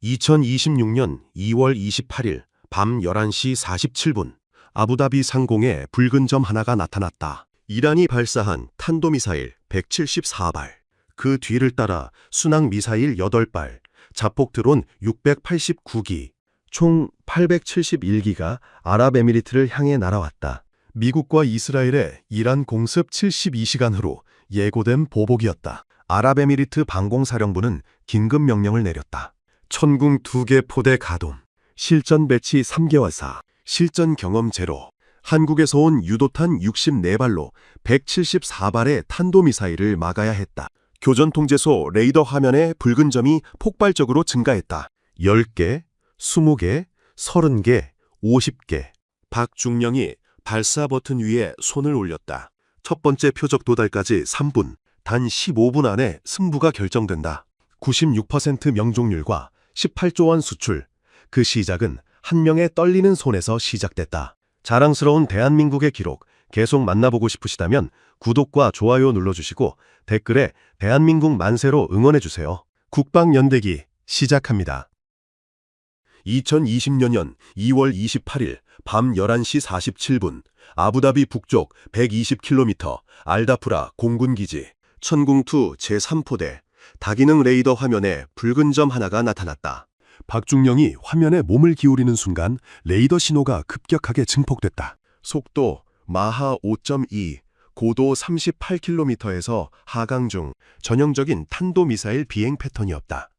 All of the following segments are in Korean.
2026년 2월 28일 밤 11시 47분 아부다비 상공에 붉은 점 하나가 나타났다. 이란이 발사한 탄도미사일 174발, 그 뒤를 따라 순항미사일 8발, 자폭드론 689기, 총 871기가 아랍에미리트를 향해 날아왔다. 미국과 이스라엘의 이란 공습 72시간 후로 예고된 보복이었다. 아랍에미리트 방공사령부는 긴급 명령을 내렸다. 천궁 2개 포대 가동, 실전 배치 3개월사, 실전 경험 제로, 한국에서 온 유도탄 64발로 174발의 탄도미사일을 막아야 했다. 교전통제소 레이더 화면에 붉은 점이 폭발적으로 증가했다. 10개, 20개, 30개, 50개. 박중령이 발사 버튼 위에 손을 올렸다. 첫 번째 표적 도달까지 3분, 단 15분 안에 승부가 결정된다. 96% 명중률과 18조 원 수출. 그 시작은 한 명의 떨리는 손에서 시작됐다. 자랑스러운 대한민국의 기록 계속 만나보고 싶으시다면 구독과 좋아요 눌러주시고 댓글에 대한민국 만세로 응원해주세요. 국방연대기 시작합니다. 2020년 2월 28일 밤 11시 47분 아부다비 북쪽 120km 알다프라 공군기지 천궁2 제3포대 다기능 레이더 화면에 붉은 점 하나가 나타났다. 박중령이 화면에 몸을 기울이는 순간 레이더 신호가 급격하게 증폭됐다. 속도 마하 5.2, 고도 38km에서 하강 중, 전형적인 탄도미사일 비행 패턴이었다.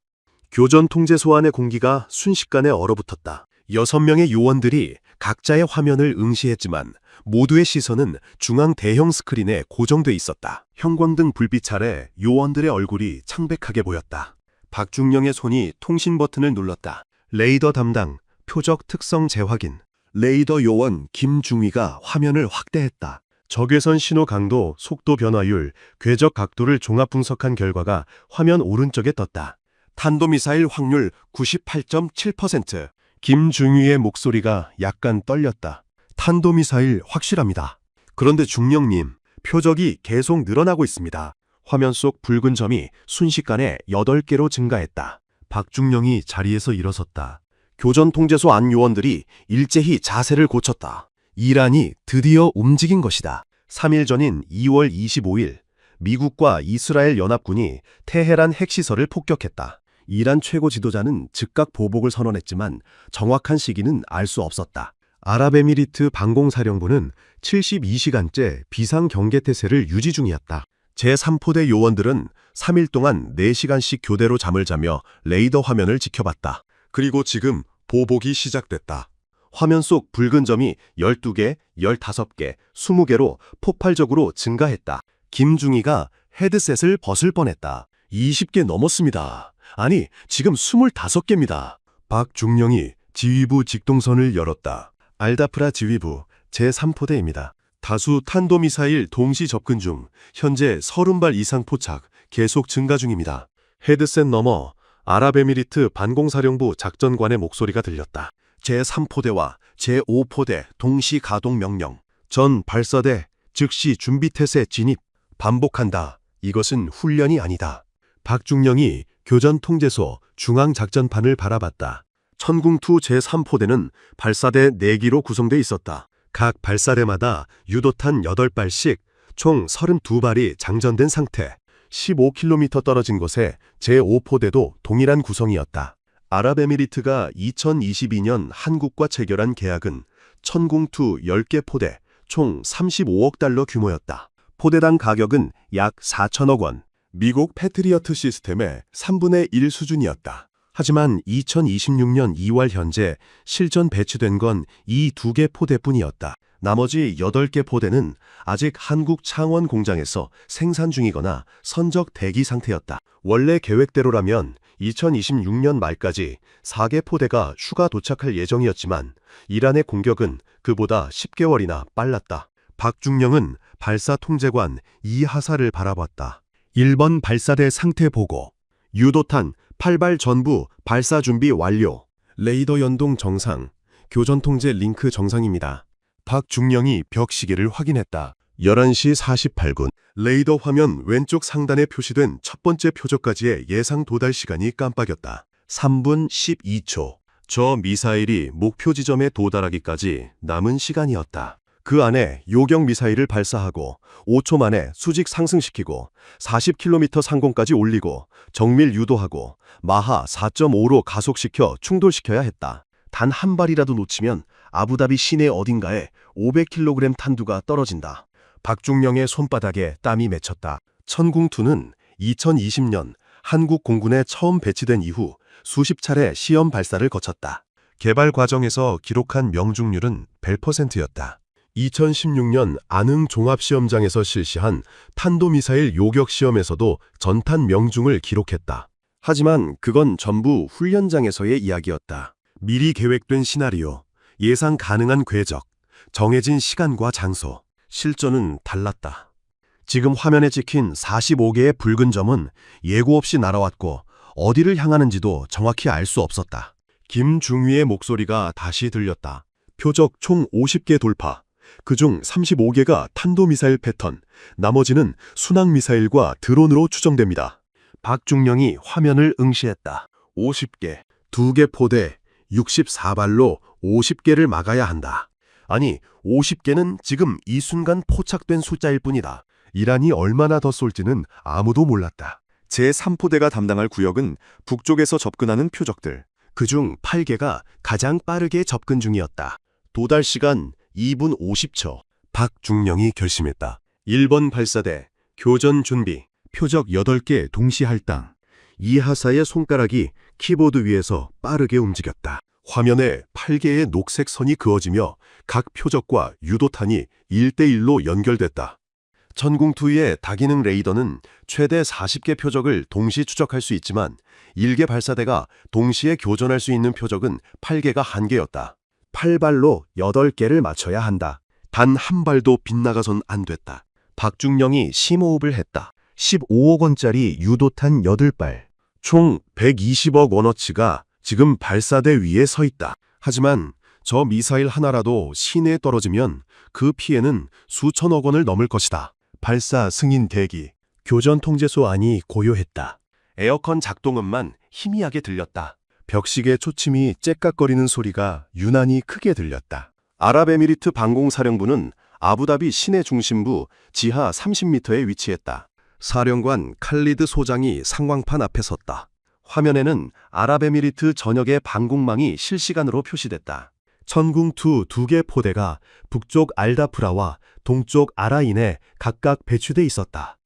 교전통제소 안의 공기가 순식간에 얼어붙었다. 6명의 요원들이 각자의 화면을 응시했지만 모두의 시선은 중앙 대형 스크린에 고정돼 있었다. 형광등 불빛 아래 요원들의 얼굴이 창백하게 보였다. 박중령의 손이 통신 버튼을 눌렀다. 레이더 담당, 표적 특성 재확인. 레이더 요원 김중위가 화면을 확대했다. 적외선 신호 강도, 속도 변화율, 궤적 각도를 종합 분석한 결과가 화면 오른쪽에 떴다. 탄도미사일 확률 98.7%. 김중위의 목소리가 약간 떨렸다. 탄도미사일 확실합니다. 그런데 중령님, 표적이 계속 늘어나고 있습니다. 화면 속 붉은 점이 순식간에 8개로 증가했다. 박중령이 자리에서 일어섰다. 교전통제소 안 요원들이 일제히 자세를 고쳤다. 이란이 드디어 움직인 것이다. 3일 전인 2월 25일, 미국과 이스라엘 연합군이 테헤란 핵시설을 폭격했다. 이란 최고 지도자는 즉각 보복을 선언했지만 정확한 시기는 알 수 없었다. 아랍에미리트 방공사령부는 72시간째 비상경계태세를 유지 중이었다. 제3포대 요원들은 3일 동안 4시간씩 교대로 잠을 자며 레이더 화면을 지켜봤다. 그리고 지금 보복이 시작됐다. 화면 속 붉은 점이 12개, 15개, 20개로 폭발적으로 증가했다. 김중희가 헤드셋을 벗을 뻔했다. 20개 넘었습니다. 아니, 지금 25개입니다. 박중령이 지휘부 직동선을 열었다. 알다프라 지휘부 제3포대입니다. 다수 탄도미사일 동시 접근 중, 현재 30발 이상 포착, 계속 증가 중입니다. 헤드셋 너머 아랍에미리트 반공사령부 작전관의 목소리가 들렸다. 제3포대와 제5포대 동시 가동 명령. 전 발사대 즉시 준비태세 진입. 반복한다. 이것은 훈련이 아니다. 박중령이 교전통제소 중앙작전판을 바라봤다. 천궁2 제3포대는 발사대 4기로 구성돼 있었다. 각 발사대마다 유도탄 8발씩 총 32발이 장전된 상태. 15km 떨어진 곳에 제5포대도 동일한 구성이었다. 아랍에미리트가 2022년 한국과 체결한 계약은 천궁2 10개 포대, 총 35억 달러 규모였다. 포대당 가격은 약 4천억 원. 미국 패트리어트 시스템의 3분의 1 수준이었다. 하지만 2026년 2월 현재 실전 배치된 건 이 2개 포대뿐이었다. 나머지 8개 포대는 아직 한국 창원 공장에서 생산 중이거나 선적 대기 상태였다. 원래 계획대로라면 2026년 말까지 4개 포대가 추가 도착할 예정이었지만 이란의 공격은 그보다 10개월이나 빨랐다. 박중령은 발사 통제관 이하사를 바라봤다. 1번 발사대 상태 보고. 유도탄 8발 전부 발사 준비 완료. 레이더 연동 정상. 교전통제 링크 정상입니다. 박중령이 벽시계를 확인했다. 11시 48분. 레이더 화면 왼쪽 상단에 표시된 첫 번째 표적까지의 예상 도달 시간이 깜빡였다. 3분 12초. 저 미사일이 목표 지점에 도달하기까지 남은 시간이었다. 그 안에 요격 미사일을 발사하고 5초 만에 수직 상승시키고 40km 상공까지 올리고 정밀 유도하고 마하 4.5로 가속시켜 충돌시켜야 했다. 단 한 발이라도 놓치면 아부다비 시내 어딘가에 500kg 탄두가 떨어진다. 박중령의 손바닥에 땀이 맺혔다. 천궁2는 2020년 한국 공군에 처음 배치된 이후 수십 차례 시험 발사를 거쳤다. 개발 과정에서 기록한 명중률은 100%였다. 2016년 안흥 종합시험장에서 실시한 탄도미사일 요격 시험에서도 전탄 명중을 기록했다. 하지만 그건 전부 훈련장에서의 이야기였다. 미리 계획된 시나리오, 예상 가능한 궤적, 정해진 시간과 장소, 실전은 달랐다. 지금 화면에 찍힌 45개의 붉은 점은 예고 없이 날아왔고 어디를 향하는지도 정확히 알 수 없었다. 김중위의 목소리가 다시 들렸다. 표적 총 50개 돌파. 그중 35개가 탄도미사일 패턴, 나머지는 순항미사일과 드론으로 추정됩니다. 박중령이 화면을 응시했다. 50개, 2개 포대, 64발로 50개를 막아야 한다. 아니, 50개는 지금 이 순간 포착된 숫자일 뿐이다. 이란이 얼마나 더 쏠지는 아무도 몰랐다. 제3포대가 담당할 구역은 북쪽에서 접근하는 표적들. 그중 8개가 가장 빠르게 접근 중이었다. 도달 시간 2분 50초. 박중령이 결심했다. 1번 발사대, 교전 준비. 표적 8개 동시 할당. 이하사의 손가락이 키보드 위에서 빠르게 움직였다. 화면에 8개의 녹색 선이 그어지며 각 표적과 유도탄이 1대1로 연결됐다. 천궁2의 다기능 레이더는 최대 40개 표적을 동시 추적할 수 있지만 1개 발사대가 동시에 교전할 수 있는 표적은 8개가 한계였다. 8발로 8개를 맞춰야 한다. 단 한 발도 빗나가선 안 됐다. 박중령이 심호흡을 했다. 15억 원짜리 유도탄 8발. 총 120억 원어치가 지금 발사대 위에 서 있다. 하지만 저 미사일 하나라도 시내에 떨어지면 그 피해는 수천억 원을 넘을 것이다. 발사 승인 대기. 교전 통제소 안이 고요했다. 에어컨 작동음만 희미하게 들렸다. 벽식의 초침이 째깍거리는 소리가 유난히 크게 들렸다. 아랍에미리트 방공사령부는 아부다비 시내 중심부 지하 30m에 위치했다. 사령관 칼리드 소장이 상광판 앞에 섰다. 화면에는 아랍에미리트 전역의 방공망이 실시간으로 표시됐다. 천궁2 2개 포대가 북쪽 알다프라와 동쪽 아라인에 각각 배치돼 있었다.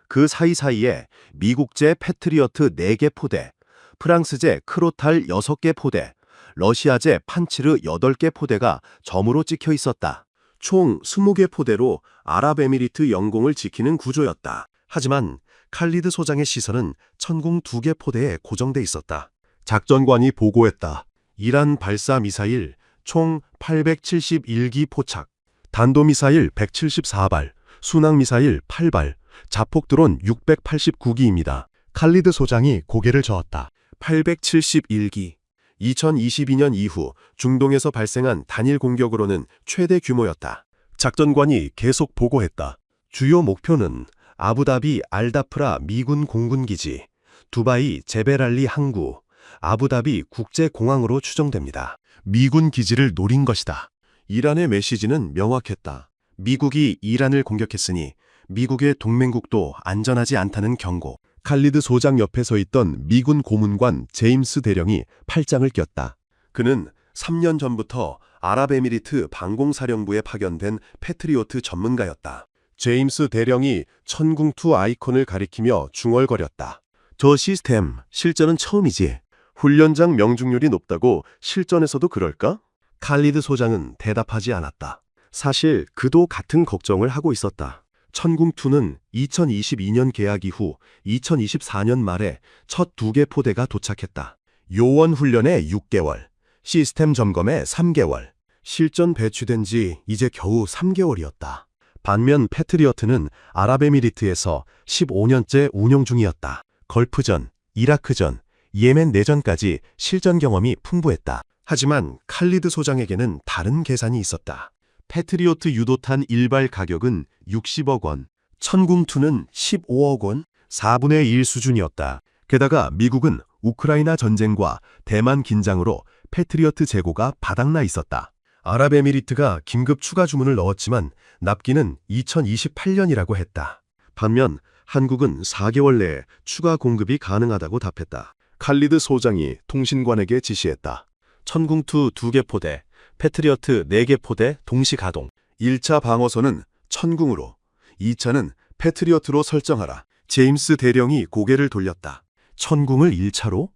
그 사이사이에 미국제 패트리어트 4개 포대, 프랑스제 크로탈 6개 포대, 러시아제 판치르 8개 포대가 점으로 찍혀 있었다. 총 20개 포대로 아랍에미리트 영공을 지키는 구조였다. 하지만 칼리드 소장의 시선은 천궁 2개 포대에 고정돼 있었다. 작전관이 보고했다. 이란 발사 미사일 총 871기 포착, 단도미사일 174발, 순항미사일 8발, 자폭드론 689기입니다. 칼리드 소장이 고개를 저었다. 871기. 2022년 이후 중동에서 발생한 단일 공격으로는 최대 규모였다. 작전관이 계속 보고했다. 주요 목표는 아부다비 알다프라 미군 공군기지, 두바이 제베랄리 항구, 아부다비 국제공항으로 추정됩니다. 미군 기지를 노린 것이다. 이란의 메시지는 명확했다. 미국이 이란을 공격했으니 미국의 동맹국도 안전하지 않다는 경고. 칼리드 소장 옆에 서 있던 미군 고문관 제임스 대령이 팔짱을 꼈다. 그는 3년 전부터 아랍에미리트 방공사령부에 파견된 패트리오트 전문가였다. 제임스 대령이 천궁2 아이콘을 가리키며 중얼거렸다. 저 시스템 실전은 처음이지. 훈련장 명중률이 높다고 실전에서도 그럴까? 칼리드 소장은 대답하지 않았다. 사실 그도 같은 걱정을 하고 있었다. 천궁2는 2022년 개학 이후 2024년 말에 첫 2개 포대가 도착했다. 요원 훈련에 6개월, 시스템 점검에 3개월, 실전 배치된 지 이제 겨우 3개월이었다. 반면 패트리어트는 아랍에미리트에서 15년째 운영 중이었다. 걸프전, 이라크전, 예멘 내전까지 실전 경험이 풍부했다. 하지만 칼리드 소장에게는 다른 계산이 있었다. 패트리오트 유도탄 1발 가격은 60억 원, 천궁2는 15억 원, 4분의 1 수준이었다. 게다가 미국은 우크라이나 전쟁과 대만 긴장으로 패트리어트 재고가 바닥나 있었다. 아랍에미리트가 긴급 추가 주문을 넣었지만 납기는 2028년이라고 했다. 반면 한국은 4개월 내에 추가 공급이 가능하다고 답했다. 칼리드 소장이 통신관에게 지시했다. 천궁2 2개 포대, 패트리어트 4개 포대 동시 가동. 1차 방어선은 천궁으로, 2차는 패트리어트로 설정하라. 제임스 대령이 고개를 돌렸다. 천궁을 1차로?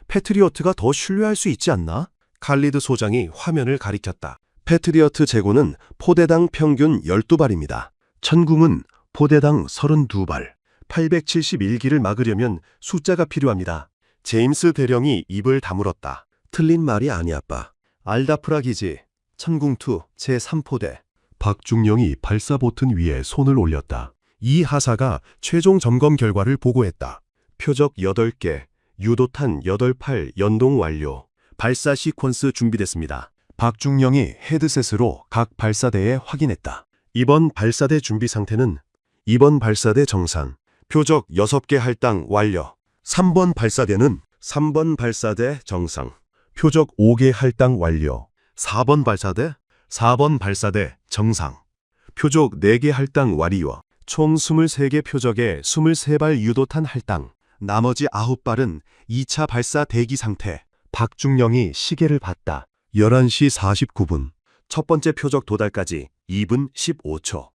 패트리어트가 더 신뢰할 수 있지 않나? 칼리드 소장이 화면을 가리켰다. 패트리어트 재고는 포대당 평균 12발입니다. 천궁은 포대당 32발. 871기를 막으려면 숫자가 필요합니다. 제임스 대령이 입을 다물었다. 틀린 말이 아니야, 아빠. 알다프라 기지, 천궁2 제3포대. 박중령이 발사 버튼 위에 손을 올렸다. 이 하사가 최종 점검 결과를 보고했다. 표적 8개, 유도탄 8팔 연동 완료. 발사 시퀀스 준비됐습니다. 박중령이 헤드셋으로 각 발사대에 확인했다. 이번 발사대 준비 상태는 2번 발사대 정상. 표적 6개 할당 완료. 3번 발사대는 3번 발사대 정상. 표적 5개 할당 완료. 4번 발사대? 4번 발사대 정상. 표적 4개 할당 완료. 총 23개 표적에 23발 유도탄 할당. 나머지 9발은 2차 발사 대기 상태. 박중령이 시계를 봤다. 11시 49분. 첫 번째 표적 도달까지 2분 15초.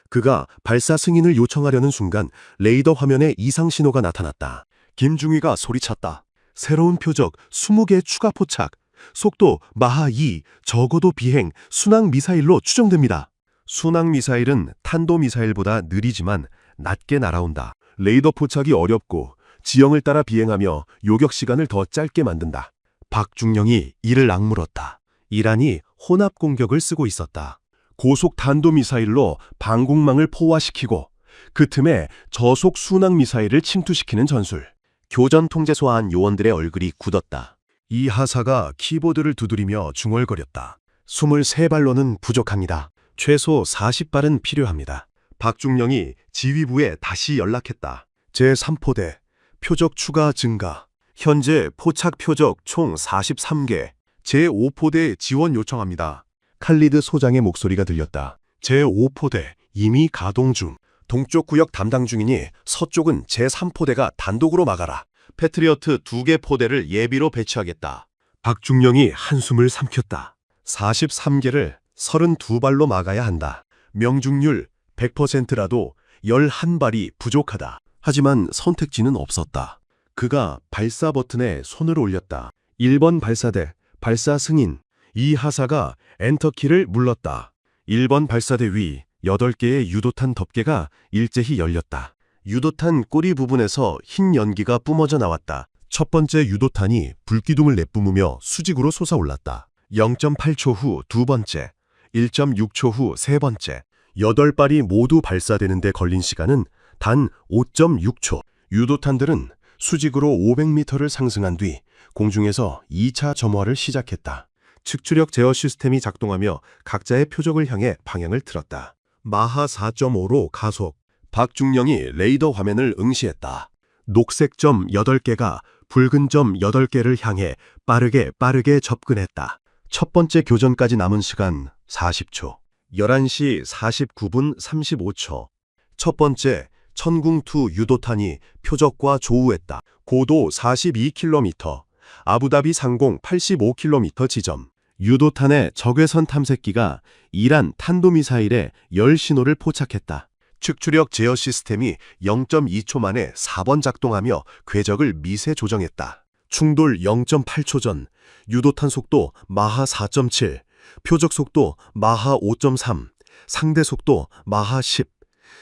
그가 발사 승인을 요청하려는 순간 레이더 화면에 이상 신호가 나타났다. 김중희가 소리쳤다. 새로운 표적 20개 추가 포착. 속도 마하 2, 적어도 비행, 순항 미사일로 추정됩니다. 순항 미사일은 탄도 미사일보다 느리지만 낮게 날아온다. 레이더 포착이 어렵고 지형을 따라 비행하며 요격 시간을 더 짧게 만든다. 박중령이 이를 악물었다. 이란이 혼합 공격을 쓰고 있었다. 고속 탄도미사일로 방공망을 포화시키고 그 틈에 저속 순항 미사일을 침투시키는 전술. 교전 통제소한 요원들의 얼굴이 굳었다. 이 하사가 키보드를 두드리며 중얼거렸다. 23발로는 부족합니다. 최소 40발은 필요합니다. 박중령이 지휘부에 다시 연락했다. 제3포대, 표적 추가 증가. 현재 포착 표적 총 43개. 제5포대 지원 요청합니다. 칼리드 소장의 목소리가 들렸다. 제5포대 이미 가동 중. 동쪽 구역 담당 중이니 서쪽은 제3포대가 단독으로 막아라. 패트리어트 2개 포대를 예비로 배치하겠다. 박중령이 한숨을 삼켰다. 43개를 32발로 막아야 한다. 명중률 100%라도 11발이 부족하다. 하지만 선택지는 없었다. 그가 발사 버튼에 손을 올렸다. 1번 발사대, 발사 승인. 이 하사가 엔터키를 눌렀다. 1번 발사대 위 8개의 유도탄 덮개가 일제히 열렸다. 유도탄 꼬리 부분에서 흰 연기가 뿜어져 나왔다. 첫 번째 유도탄이 불기둥을 내뿜으며 수직으로 솟아올랐다. 0.8초 후 두 번째, 1.6초 후 세 번째. 8발이 모두 발사되는 데 걸린 시간은 단 5.6초. 유도탄들은 수직으로 500m를 상승한 뒤 공중에서 2차 점화를 시작했다. 측추력 제어 시스템이 작동하며 각자의 표적을 향해 방향을 틀었다. 마하 4.5로 가속. 박중령이 레이더 화면을 응시했다. 녹색 점 8개가 붉은 점 8개를 향해 빠르게 접근했다. 첫 번째 교전까지 남은 시간 40초. 11시 49분 35초. 첫 번째 천궁2 유도탄이 표적과 조우했다. 고도 42km, 아부다비 상공 85km 지점. 유도탄의 적외선 탐색기가 이란 탄도미사일에 열 신호를 포착했다. 측추력 제어 시스템이 0.2초 만에 4번 작동하며 궤적을 미세 조정했다. 충돌 0.8초 전, 유도탄 속도 마하 4.7, 표적 속도 마하 5.3, 상대 속도 마하 10,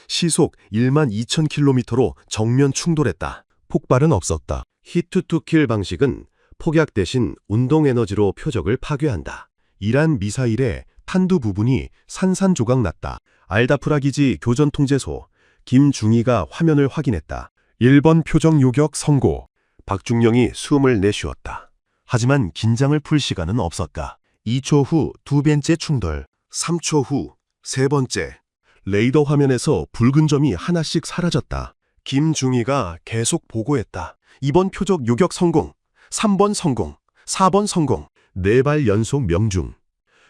시속 12,000km로 정면 충돌했다. 폭발은 없었다. 히트-투-킬 방식은 폭약 대신 운동에너지로 표적을 파괴한다. 이란 미사일의 탄두 부분이 산산조각 났다. 알다프라 기지 교전통제소 김중희가 화면을 확인했다. 1번 표적 요격 성공. 박중령이 숨을 내쉬었다. 하지만 긴장을 풀 시간은 없었다. 2초 후 두 번째 충돌, 3초 후 세 번째. 레이더 화면에서 붉은 점이 하나씩 사라졌다. 김중희가 계속 보고했다. 2번 표적 요격 성공. 3번 성공, 4번 성공. 4발 연속 명중.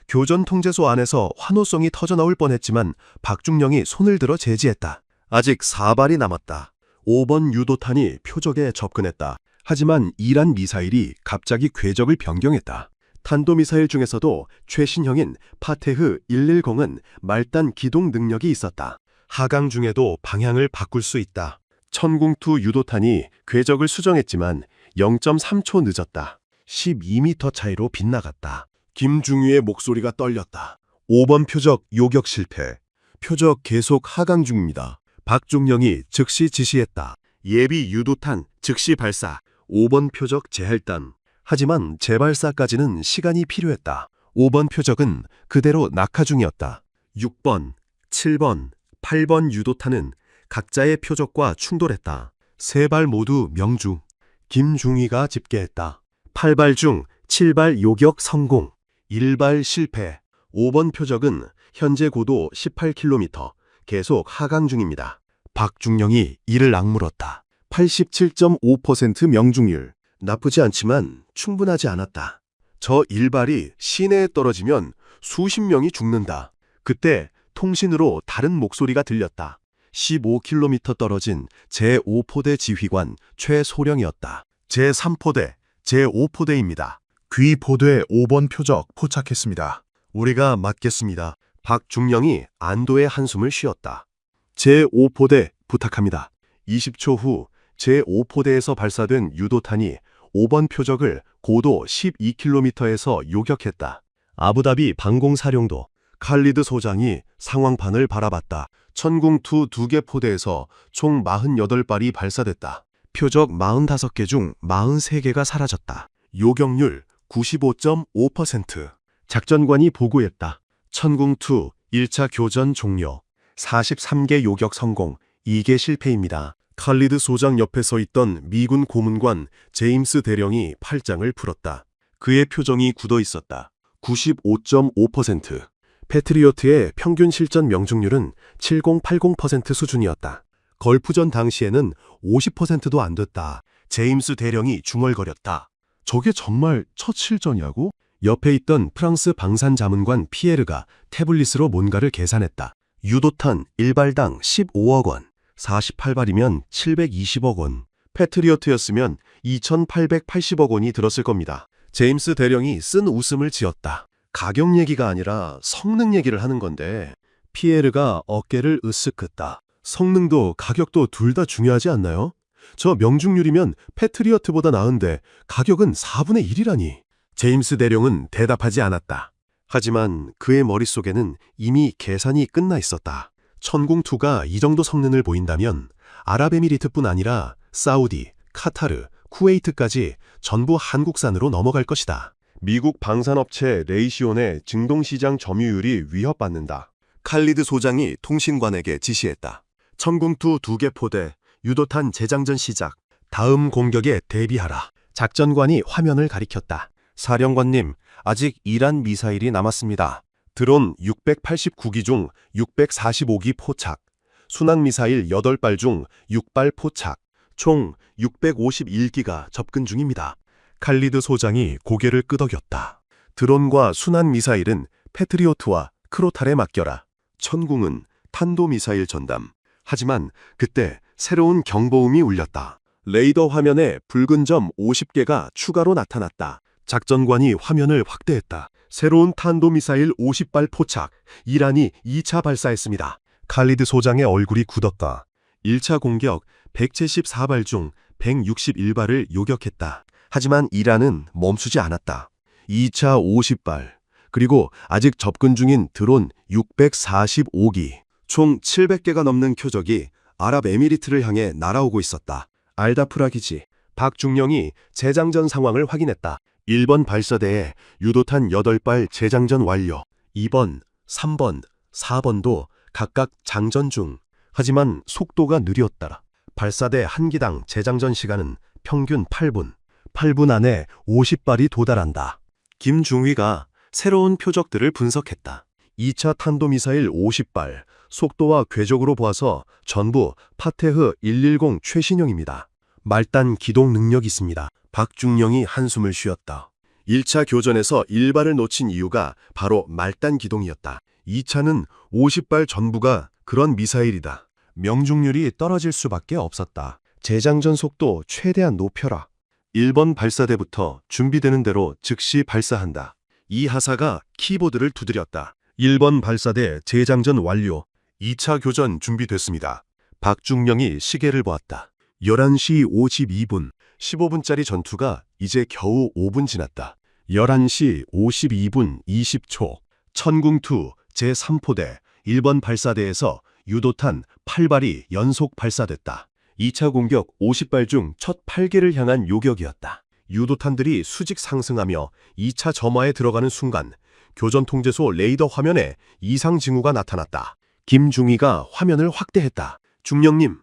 교전 통제소 안에서 환호성이 터져나올 뻔했지만 박중령이 손을 들어 제지했다. 아직 4발이 남았다. 5번 유도탄이 표적에 접근했다. 하지만 이란 미사일이 갑자기 궤적을 변경했다. 탄도미사일 중에서도 최신형인 파테흐 110은 말단 기동 능력이 있었다. 하강 중에도 방향을 바꿀 수 있다. 천궁2 유도탄이 궤적을 수정했지만 0.3초 늦었다. 12m 차이로 빗나갔다. 김중휘의 목소리가 떨렸다. 5번 표적 요격 실패. 표적 계속 하강 중입니다. 박중령이 즉시 지시했다. 예비 유도탄 즉시 발사. 5번 표적 재할단. 하지만 재발사까지는 시간이 필요했다. 5번 표적은 그대로 낙하 중이었다. 6번, 7번, 8번 유도탄은 각자의 표적과 충돌했다. 3발 모두 명중. 김중휘가 집계했다. 8발 중 7발 요격 성공, 1발 실패. 5번 표적은 현재 고도 18km, 계속 하강 중입니다. 박중령이 이를 악물었다. 87.5% 명중률. 나쁘지 않지만 충분하지 않았다. 저 1발이 시내에 떨어지면 수십 명이 죽는다. 그때 통신으로 다른 목소리가 들렸다. 15km 떨어진 제5포대 지휘관 최소령이었다. 제3포대, 제5포대입니다. 귀포대 5번 표적 포착했습니다. 우리가 맞겠습니다. 박중령이 안도의 한숨을 쉬었다. 제5포대 부탁합니다. 20초 후 제5포대에서 발사된 유도탄이 5번 표적을 고도 12km에서 요격했다. 아부다비 방공사령도 칼리드 소장이 상황판을 바라봤다. 천궁2 2개 포대에서 총 48발이 발사됐다. 표적 45개 중 43개가 사라졌다. 요격률 95.5%. 작전관이 보고했다. 천궁2 1차 교전 종료. 43개 요격 성공, 2개 실패입니다. 칼리드 소장 옆에 서 있던 미군 고문관 제임스 대령이 팔짱을 풀었다. 그의 표정이 굳어 있었다. 95.5%. 패트리어트의 평균 실전 명중률은 70-80% 수준이었다. 걸프전 당시에는 50%도 안 됐다. 제임스 대령이 중얼거렸다. 저게 정말 첫 실전이라고? 옆에 있던 프랑스 방산자문관 피에르가 태블릿으로 뭔가를 계산했다. 유도탄 1발당 15억 원, 48발이면 720억 원. 패트리어트였으면 2880억 원이 들었을 겁니다. 제임스 대령이 쓴 웃음을 지었다. 가격 얘기가 아니라 성능 얘기를 하는 건데. 피에르가 어깨를 으쓱 긋다. 성능도 가격도 둘 다 중요하지 않나요? 저 명중률이면 패트리어트보다 나은데 가격은 4분의 1이라니. 제임스 대령은 대답하지 않았다. 하지만 그의 머릿속에는 이미 계산이 끝나 있었다. 천궁2가 이 정도 성능을 보인다면 아랍에미리트뿐 아니라 사우디, 카타르, 쿠웨이트까지 전부 한국산으로 넘어갈 것이다. 미국 방산업체 레이시온의 증동시장 점유율이 위협받는다. 칼리드 소장이 통신관에게 지시했다. 천궁2 2개 포대, 유도탄 재장전 시작. 다음 공격에 대비하라. 작전관이 화면을 가리켰다. 사령관님, 아직 이란 미사일이 남았습니다. 드론 689기 중 645기 포착, 순항미사일 8발 중 6발 포착, 총 651기가 접근 중입니다. 칼리드 소장이 고개를 끄덕였다. 드론과 순항미사일은 패트리오트와 크로탈에 맡겨라. 천궁은 탄도미사일 전담. 하지만 그때 새로운 경보음이 울렸다. 레이더 화면에 붉은 점 50개가 추가로 나타났다. 작전관이 화면을 확대했다. 새로운 탄도미사일 50발 포착. 이란이 2차 발사했습니다. 칼리드 소장의 얼굴이 굳었다. 1차 공격 174발 중 161발을 요격했다. 하지만 이란은 멈추지 않았다. 2차 50발, 그리고 아직 접근 중인 드론 645기. 총 700개가 넘는 표적이 아랍에미리트를 향해 날아오고 있었다. 알다프라 기지. 박중령이 재장전 상황을 확인했다. 1번 발사대에 유도탄 8발 재장전 완료. 2번, 3번, 4번도 각각 장전 중. 하지만 속도가 느렸다. 발사대 한 기당 재장전 시간은 평균 8분. 8분 안에 50발이 도달한다. 김중휘가 새로운 표적들을 분석했다. 2차 탄도미사일 50발, 속도와 궤적으로 보아서 전부 파테흐 110 최신형입니다. 말단 기동 능력이 있습니다. 박중령이 한숨을 쉬었다. 1차 교전에서 일발을 놓친 이유가 바로 말단 기동이었다. 2차는 50발 전부가 그런 미사일이다. 명중률이 떨어질 수밖에 없었다. 재장전 속도 최대한 높여라. 1번 발사대부터 준비되는 대로 즉시 발사한다. 이 하사가 키보드를 두드렸다. 1번 발사대 재장전 완료. 2차 교전 준비됐습니다. 박중령이 시계를 보았다. 11시 52분. 15분짜리 전투가 이제 겨우 5분 지났다. 11시 52분 20초. 천궁2 제3포대 1번 발사대에서 유도탄 8발이 연속 발사됐다. 2차 공격 50발 중 첫 8개를 향한 요격이었다. 유도탄들이 수직 상승하며 2차 점화에 들어가는 순간 교전통제소 레이더 화면에 이상 징후가 나타났다. 김중희가 화면을 확대했다. 중령님,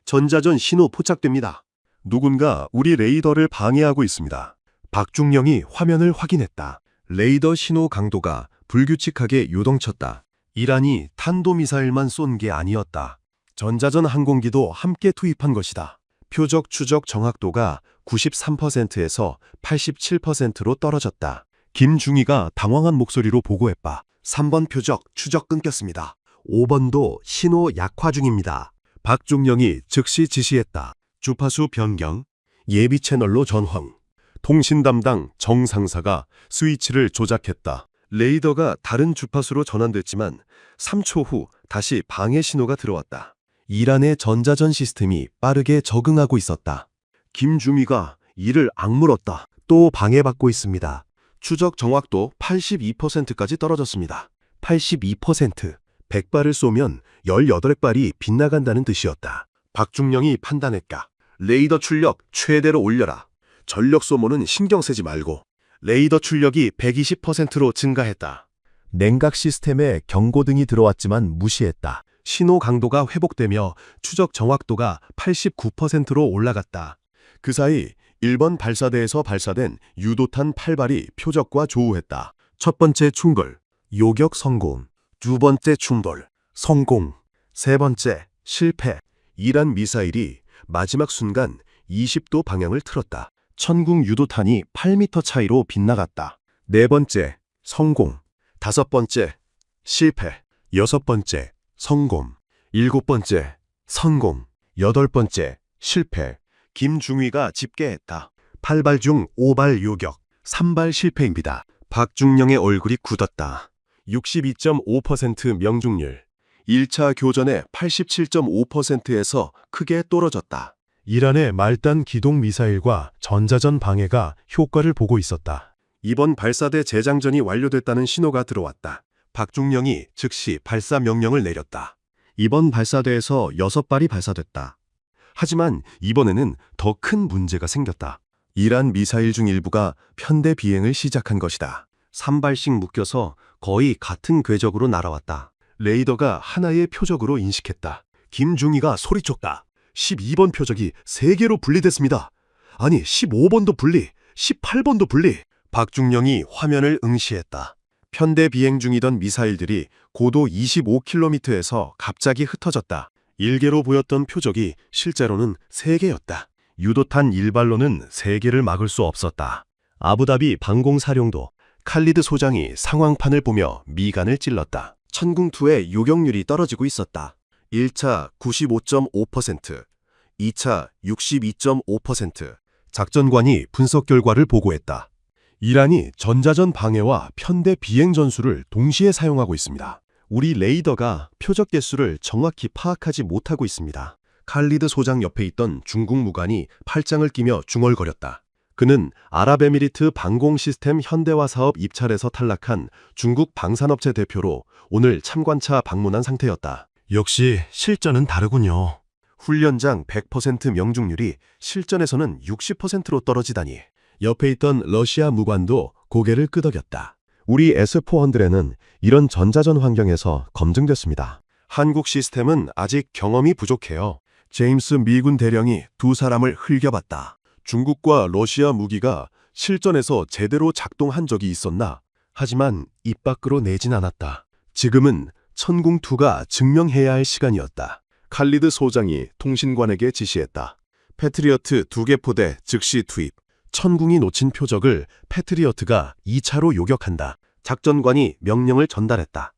전자전 신호 포착됩니다. 누군가 우리 레이더를 방해하고 있습니다. 박중령이 화면을 확인했다. 레이더 신호 강도가 불규칙하게 요동쳤다. 이란이 탄도미사일만 쏜 게 아니었다. 전자전 항공기도 함께 투입한 것이다. 표적 추적 정확도가 93%에서 87%로 떨어졌다. 김중희가 당황한 목소리로 보고했다. 3번 표적 추적 끊겼습니다. 5번도 신호 약화 중입니다. 박중령이 즉시 지시했다. 주파수 변경, 예비 채널로 전환. 통신 담당 정 상사가 스위치를 조작했다. 레이더가 다른 주파수로 전환됐지만 3초 후 다시 방해 신호가 들어왔다. 이란의 전자전 시스템이 빠르게 적응하고 있었다. 김중희가 이를 악물었다. 또 방해받고 있습니다. 추적 정확도 82%까지 떨어졌습니다. 82%. 100발을 쏘면 18발이 빗나간다는 뜻이었다. 박중령이 판단했다. 레이더 출력 최대로 올려라. 전력 소모는 신경 쓰지 말고. 레이더 출력이 120%로 증가했다. 냉각 시스템에 경고등이 들어왔지만 무시했다. 신호 강도가 회복되며 추적 정확도가 89%로 올라갔다. 그 사이 1번 발사대에서 발사된 유도탄 8발이 표적과 조우했다. 첫 번째 충돌, 요격 성공. 두 번째 충돌, 성공. 세 번째, 실패. 이란 미사일이 마지막 순간 20도 방향을 틀었다. 천궁 유도탄이 8m 차이로 빗나갔다. 네 번째, 성공. 다섯 번째, 실패. 여섯 번째, 성공. 일곱 번째, 성공. 여덟 번째, 실패. 김중희가 집계했다. 8발 중 5발 요격, 3발 실패입니다. 박중령의 얼굴이 굳었다. 62.5% 명중률. 1차 교전의 87.5%에서 크게 떨어졌다. 이란의 말단 기동 미사일과 전자전 방해가 효과를 보고 있었다. 이번 발사대 재장전이 완료됐다는 신호가 들어왔다. 박중령이 즉시 발사 명령을 내렸다. 이번 발사대에서 6발이 발사됐다. 하지만 이번에는 더 큰 문제가 생겼다. 이란 미사일 중 일부가 편대 비행을 시작한 것이다. 3발씩 묶여서 거의 같은 궤적으로 날아왔다. 레이더가 하나의 표적으로 인식했다. 김중희가 소리쳤다. 12번 표적이 3개로 분리됐습니다. 아니 15번도 분리, 18번도 분리. 박중령이 화면을 응시했다. 편대 비행 중이던 미사일들이 고도 25km에서 갑자기 흩어졌다. 1개로 보였던 표적이 실제로는 3개였다. 유도탄 1발로는 3개를 막을 수 없었다. 아부다비 방공사령도 칼리드 소장이 상황판을 보며 미간을 찔렀다. 천궁2의 요격률이 떨어지고 있었다. 1차 95.5%, 2차 62.5%. 작전관이 분석 결과를 보고했다. 이란이 전자전 방해와 편대 비행 전술을 동시에 사용하고 있습니다. 우리 레이더가 표적 개수를 정확히 파악하지 못하고 있습니다. 칼리드 소장 옆에 있던 중국 무관이 팔짱을 끼며 중얼거렸다. 그는 아랍에미리트 방공 시스템 현대화 사업 입찰에서 탈락한 중국 방산업체 대표로 오늘 참관차 방문한 상태였다. 역시 실전은 다르군요. 훈련장 100% 명중률이 실전에서는 60%로 떨어지다니. 옆에 있던 러시아 무관도 고개를 끄덕였다. 우리 S-400는 이런 전자전 환경에서 검증됐습니다. 한국 시스템은 아직 경험이 부족해요. 제임스 미군 대령이 두 사람을 흘겨봤다. 중국과 러시아 무기가 실전에서 제대로 작동한 적이 있었나? 하지만 입 밖으로 내진 않았다. 지금은 천궁2가 증명해야 할 시간이었다. 칼리드 소장이 통신관에게 지시했다. 패트리어트 2개 포대 즉시 투입. 천궁이 놓친 표적을 패트리어트가 2차로 요격한다. 작전관이 명령을 전달했다.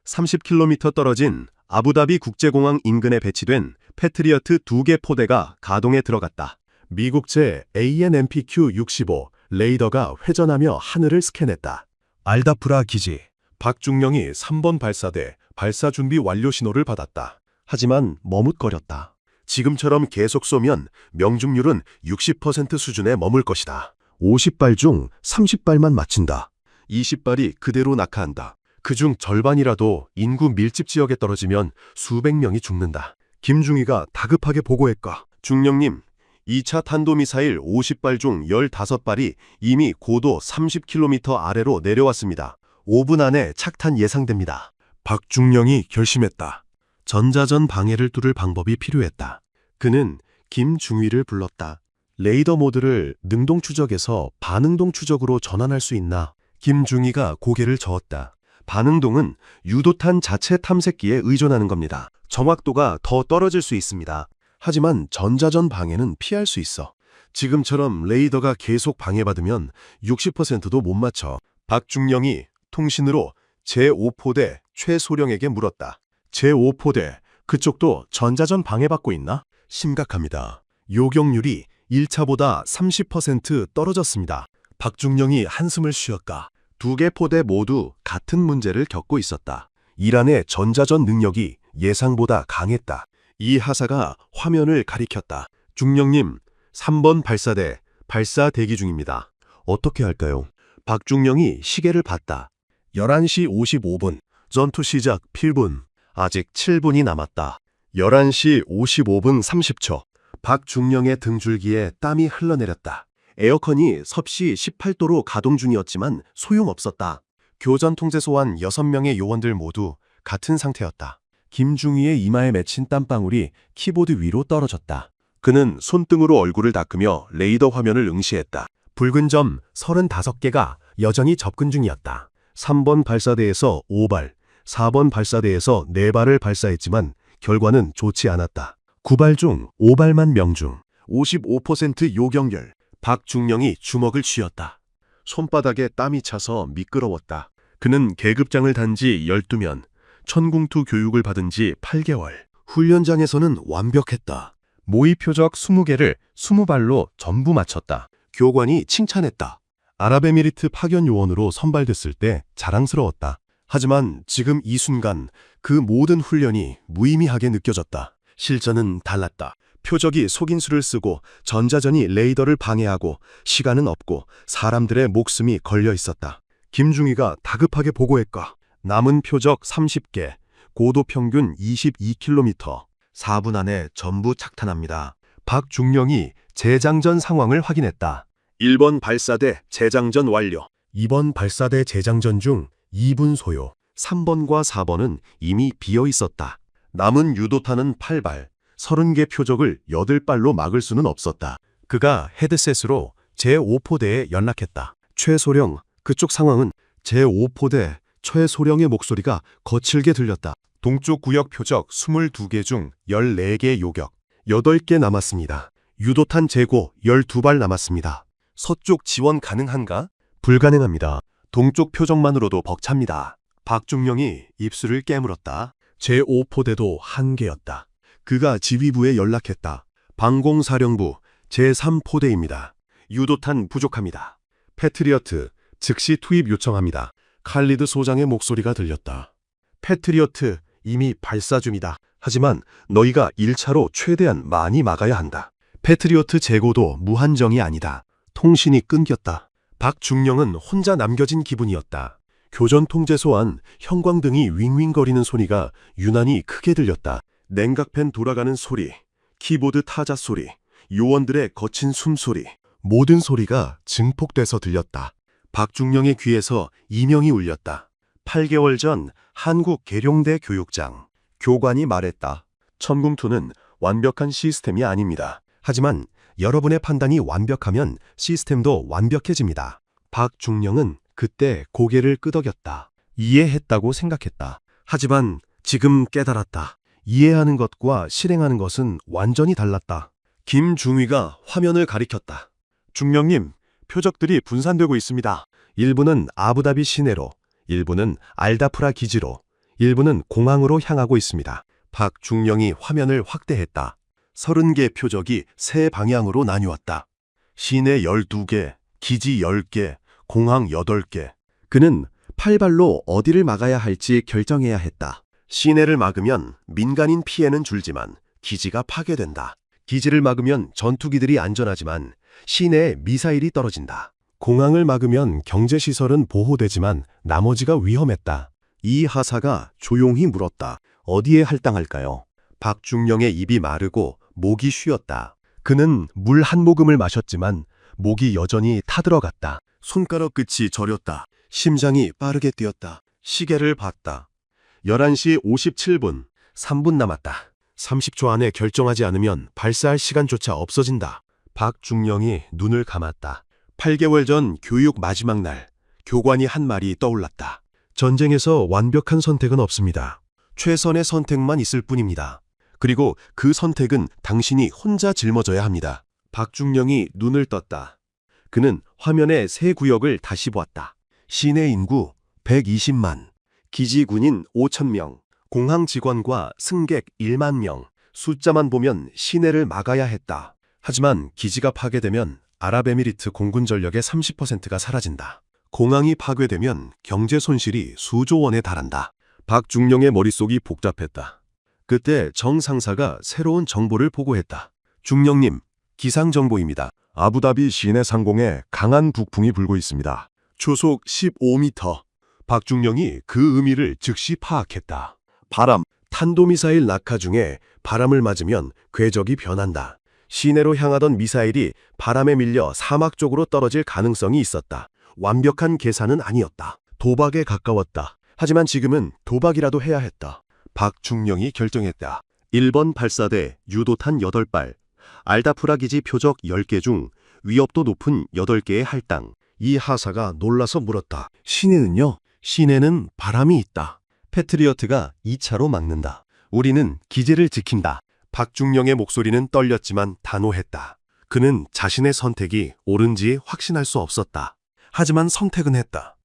30km 떨어진 아부다비 국제공항 인근에 배치된 패트리어트 2개 포대가 가동에 들어갔다. 미국제 AN/MPQ-65 레이더가 회전하며 하늘을 스캔했다. 알다프라 기지. 박중령이 3번 발사대 발사 준비 완료 신호를 받았다. 하지만 머뭇거렸다. 지금처럼 계속 쏘면 명중률은 60% 수준에 머물 것이다. 50발 중 30발만 맞춘다. 20발이 그대로 낙하한다. 그중 절반이라도 인구 밀집 지역에 떨어지면 수백 명이 죽는다. 김중희가 다급하게 보고했다. 중령님, 2차 탄도미사일 50발 중 15발이 이미 고도 30km 아래로 내려왔습니다. 5분 안에 착탄 예상됩니다. 박중령이 결심했다. 전자전 방해를 뚫을 방법이 필요했다. 그는 김중휘를 불렀다. 레이더 모드를 능동 추적에서 반응동 추적으로 전환할 수 있나? 김중휘가 고개를 저었다. 반응동은 유도탄 자체 탐색기에 의존하는 겁니다. 정확도가 더 떨어질 수 있습니다. 하지만 전자전 방해는 피할 수 있어. 지금처럼 레이더가 계속 방해받으면 60%도 못 맞춰. 박중령이 통신으로 제5포대 최소령에게 물었다. 제5포대, 그쪽도 전자전 방해받고 있나? 심각합니다. 요격률이 1차보다 30% 떨어졌습니다. 박중령이 한숨을 쉬었다. 2개 포대 모두 같은 문제를 겪고 있었다. 이란의 전자전 능력이 예상보다 강했다. 이 하사가 화면을 가리켰다. 중령님, 3번 발사대 발사 대기 중입니다. 어떻게 할까요? 박중령이 시계를 봤다. 11시 55분. 전투 시작 필분. 아직 7분이 남았다. 11시 55분 30초. 박중령의 등줄기에 땀이 흘러내렸다. 에어컨이 섭씨 18도로 가동 중이었지만 소용없었다. 교전 통제 소환 6명의 요원들 모두 같은 상태였다. 김중희의 이마에 맺힌 땀방울이 키보드 위로 떨어졌다. 그는 손등으로 얼굴을 닦으며 레이더 화면을 응시했다. 붉은 점 35개가 여전히 접근 중이었다. 3번 발사대에서 5발, 4번 발사대에서 4발을 발사했지만 결과는 좋지 않았다. 9발 중 5발만 명중, 55% 요격률. 박중령이 주먹을 쥐었다. 손바닥에 땀이 차서 미끄러웠다. 그는 계급장을 단 지 12년, 천궁투 교육을 받은 지 8개월. 훈련장에서는 완벽했다. 모의 표적 20개를 20발로 전부 맞췄다. 교관이 칭찬했다. 아랍에미리트 파견 요원으로 선발됐을 때 자랑스러웠다. 하지만 지금 이 순간 그 모든 훈련이 무의미하게 느껴졌다. 실전은 달랐다. 표적이 속인수를 쓰고 전자전이 레이더를 방해하고 시간은 없고 사람들의 목숨이 걸려 있었다. 김중희가 다급하게 보고했다. 남은 표적 30개, 고도 평균 22km, 4분 안에 전부 착탄합니다. 박중령이 재장전 상황을 확인했다. 1번 발사대 재장전 완료. 2번 발사대 재장전 중 2분 소요. 3번과 4번은 이미 비어 있었다. 남은 유도탄은 8발, 30개 표적을 8발로 막을 수는 없었다. 그가 헤드셋으로 제5포대에 연락했다. 최소령, 그쪽 상황은? 제5포대 최소령의 목소리가 거칠게 들렸다. 동쪽 구역 표적 22개 중 14개 요격, 8개 남았습니다. 유도탄 재고 12발 남았습니다. 서쪽 지원 가능한가? 불가능합니다. 동쪽 표적만으로도 벅찹니다. 박중령이 입술을 깨물었다. 제5포대도 한개였다. 그가 지휘부에 연락했다. 방공사령부 제3포대입니다. 유도탄 부족합니다. 패트리어트 즉시 투입 요청합니다. 칼리드 소장의 목소리가 들렸다. 패트리어트 이미 발사 중이다. 하지만 너희가 1차로 최대한 많이 막아야 한다. 패트리어트 재고도 무한정이 아니다. 통신이 끊겼다. 박중령은 혼자 남겨진 기분이었다. 교전 통제 소환 형광등이 윙윙거리는 소리가 유난히 크게 들렸다. 냉각팬 돌아가는 소리, 키보드 타자 소리, 요원들의 거친 숨소리, 모든 소리가 증폭돼서 들렸다. 박중령의 귀에서 이명이 울렸다. 8개월 전 한국 계룡대 교육장. 교관이 말했다. 천궁2는 완벽한 시스템이 아닙니다. 하지만 여러분의 판단이 완벽하면 시스템도 완벽해집니다. 박중령은 그때 고개를 끄덕였다. 이해했다고 생각했다. 하지만 지금 깨달았다. 이해하는 것과 실행하는 것은 완전히 달랐다. 김중위가 화면을 가리켰다. 중령님, 표적들이 분산되고 있습니다. 일부는 아부다비 시내로, 일부는 알다프라 기지로, 일부는 공항으로 향하고 있습니다. 박중령이 화면을 확대했다. 30개 표적이 세 방향으로 나뉘었다. 시내 12개, 기지 10개, 공항 8개. 그는 팔발로 어디를 막아야 할지 결정해야 했다. 시내를 막으면 민간인 피해는 줄지만 기지가 파괴된다. 기지를 막으면 전투기들이 안전하지만 시내에 미사일이 떨어진다. 공항을 막으면 경제시설은 보호되지만 나머지가 위험했다. 이 하사가 조용히 물었다. 어디에 할당할까요? 박중령의 입이 마르고 목이 쉬었다. 그는 물 한 모금을 마셨지만 목이 여전히 타들어갔다. 손가락 끝이 저렸다. 심장이 빠르게 뛰었다. 시계를 봤다. 11시 57분, 3분 남았다. 30초 안에 결정하지 않으면 발사할 시간조차 없어진다. 박중령이 눈을 감았다. 8개월 전 교육 마지막 날, 교관이 한 말이 떠올랐다. 전쟁에서 완벽한 선택은 없습니다. 최선의 선택만 있을 뿐입니다. 그리고 그 선택은 당신이 혼자 짊어져야 합니다. 박중령이 눈을 떴다. 그는 화면의 세 구역을 다시 보았다. 시내 인구 120만, 기지 군인 5,000명, 공항 직원과 승객 1만 명. 숫자만 보면 시내를 막아야 했다. 하지만 기지가 파괴되면 아랍에미리트 공군 전력의 30%가 사라진다. 공항이 파괴되면 경제 손실이 수조 원에 달한다. 박중령의 머릿속이 복잡했다. 그때 정 상사가 새로운 정보를 보고했다. 중령님, 기상정보입니다. 아부다비 시내 상공에 강한 북풍이 불고 있습니다. 초속 15m. 박중령이 그 의미를 즉시 파악했다. 바람, 탄도미사일 낙하 중에 바람을 맞으면 궤적이 변한다. 시내로 향하던 미사일이 바람에 밀려 사막 쪽으로 떨어질 가능성이 있었다. 완벽한 계산은 아니었다. 도박에 가까웠다. 하지만 지금은 도박이라도 해야 했다. 박중령이 결정했다. 1번 발사대 유도탄 8발, 알다프라 기지 표적 10개 중 위협도 높은 8개의 할당. 이 하사가 놀라서 물었다. 시내는요? 시내는 바람이 있다. 패트리어트가 2차로 막는다. 우리는 기지를 지킨다. 박중령의 목소리는 떨렸지만 단호했다. 그는 자신의 선택이 옳은지 확신할 수 없었다. 하지만 선택은 했다.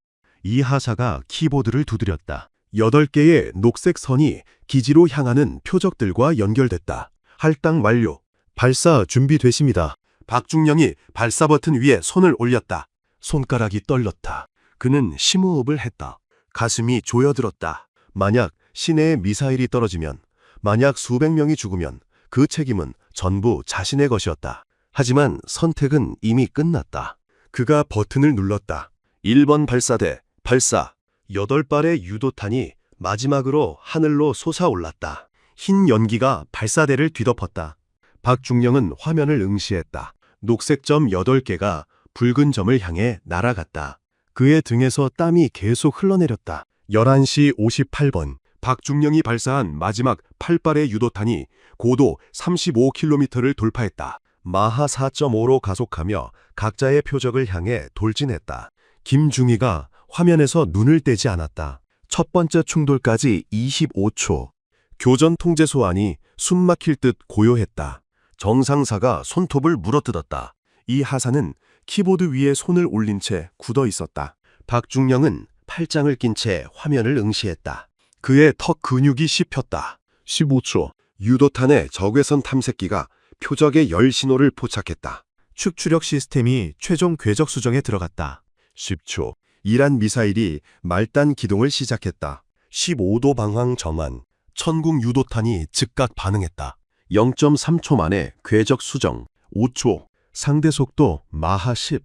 이 하사가 키보드를 두드렸다. 8개의 녹색 선이 기지로 향하는 표적들과 연결됐다. 할당 완료. 발사 준비됐습니다. 박중령이 발사 버튼 위에 손을 올렸다. 손가락이 떨렸다. 그는 심호흡을 했다. 가슴이 조여들었다. 만약 시내에 미사일이 떨어지면, 만약 수백 명이 죽으면 그 책임은 전부 자신의 것이었다. 하지만 선택은 이미 끝났다. 그가 버튼을 눌렀다. 1번 발사대 발사. 8발의 유도탄이 마지막으로 하늘로 솟아올랐다. 흰 연기가 발사대를 뒤덮었다. 박중령은 화면을 응시했다. 녹색 점 8개가 붉은 점을 향해 날아갔다. 그의 등에서 땀이 계속 흘러내렸다. 11시 58분, 박중령이 발사한 마지막 8발의 유도탄이 고도 35km를 돌파했다. 마하 4.5로 가속하며 각자의 표적을 향해 돌진했다. 김중위가 화면에서 눈을 떼지 않았다. 첫 번째 충돌까지 25초. 교전 통제소 안이 숨막힐 듯 고요했다. 정상사가 손톱을 물어뜯었다. 이 하사는 키보드 위에 손을 올린 채 굳어 있었다. 박중령은 팔짱을 낀 채 화면을 응시했다. 그의 턱 근육이 씹혔다. 15초. 유도탄의 적외선 탐색기가 표적의 열 신호를 포착했다. 축추력 시스템이 최종 궤적 수정에 들어갔다. 10초. 이란 미사일이 말단 기동을 시작했다. 15도 방향 전환. 천궁 유도탄이 즉각 반응했다. 0.3초 만에 궤적 수정. 5초. 상대 속도 마하 10.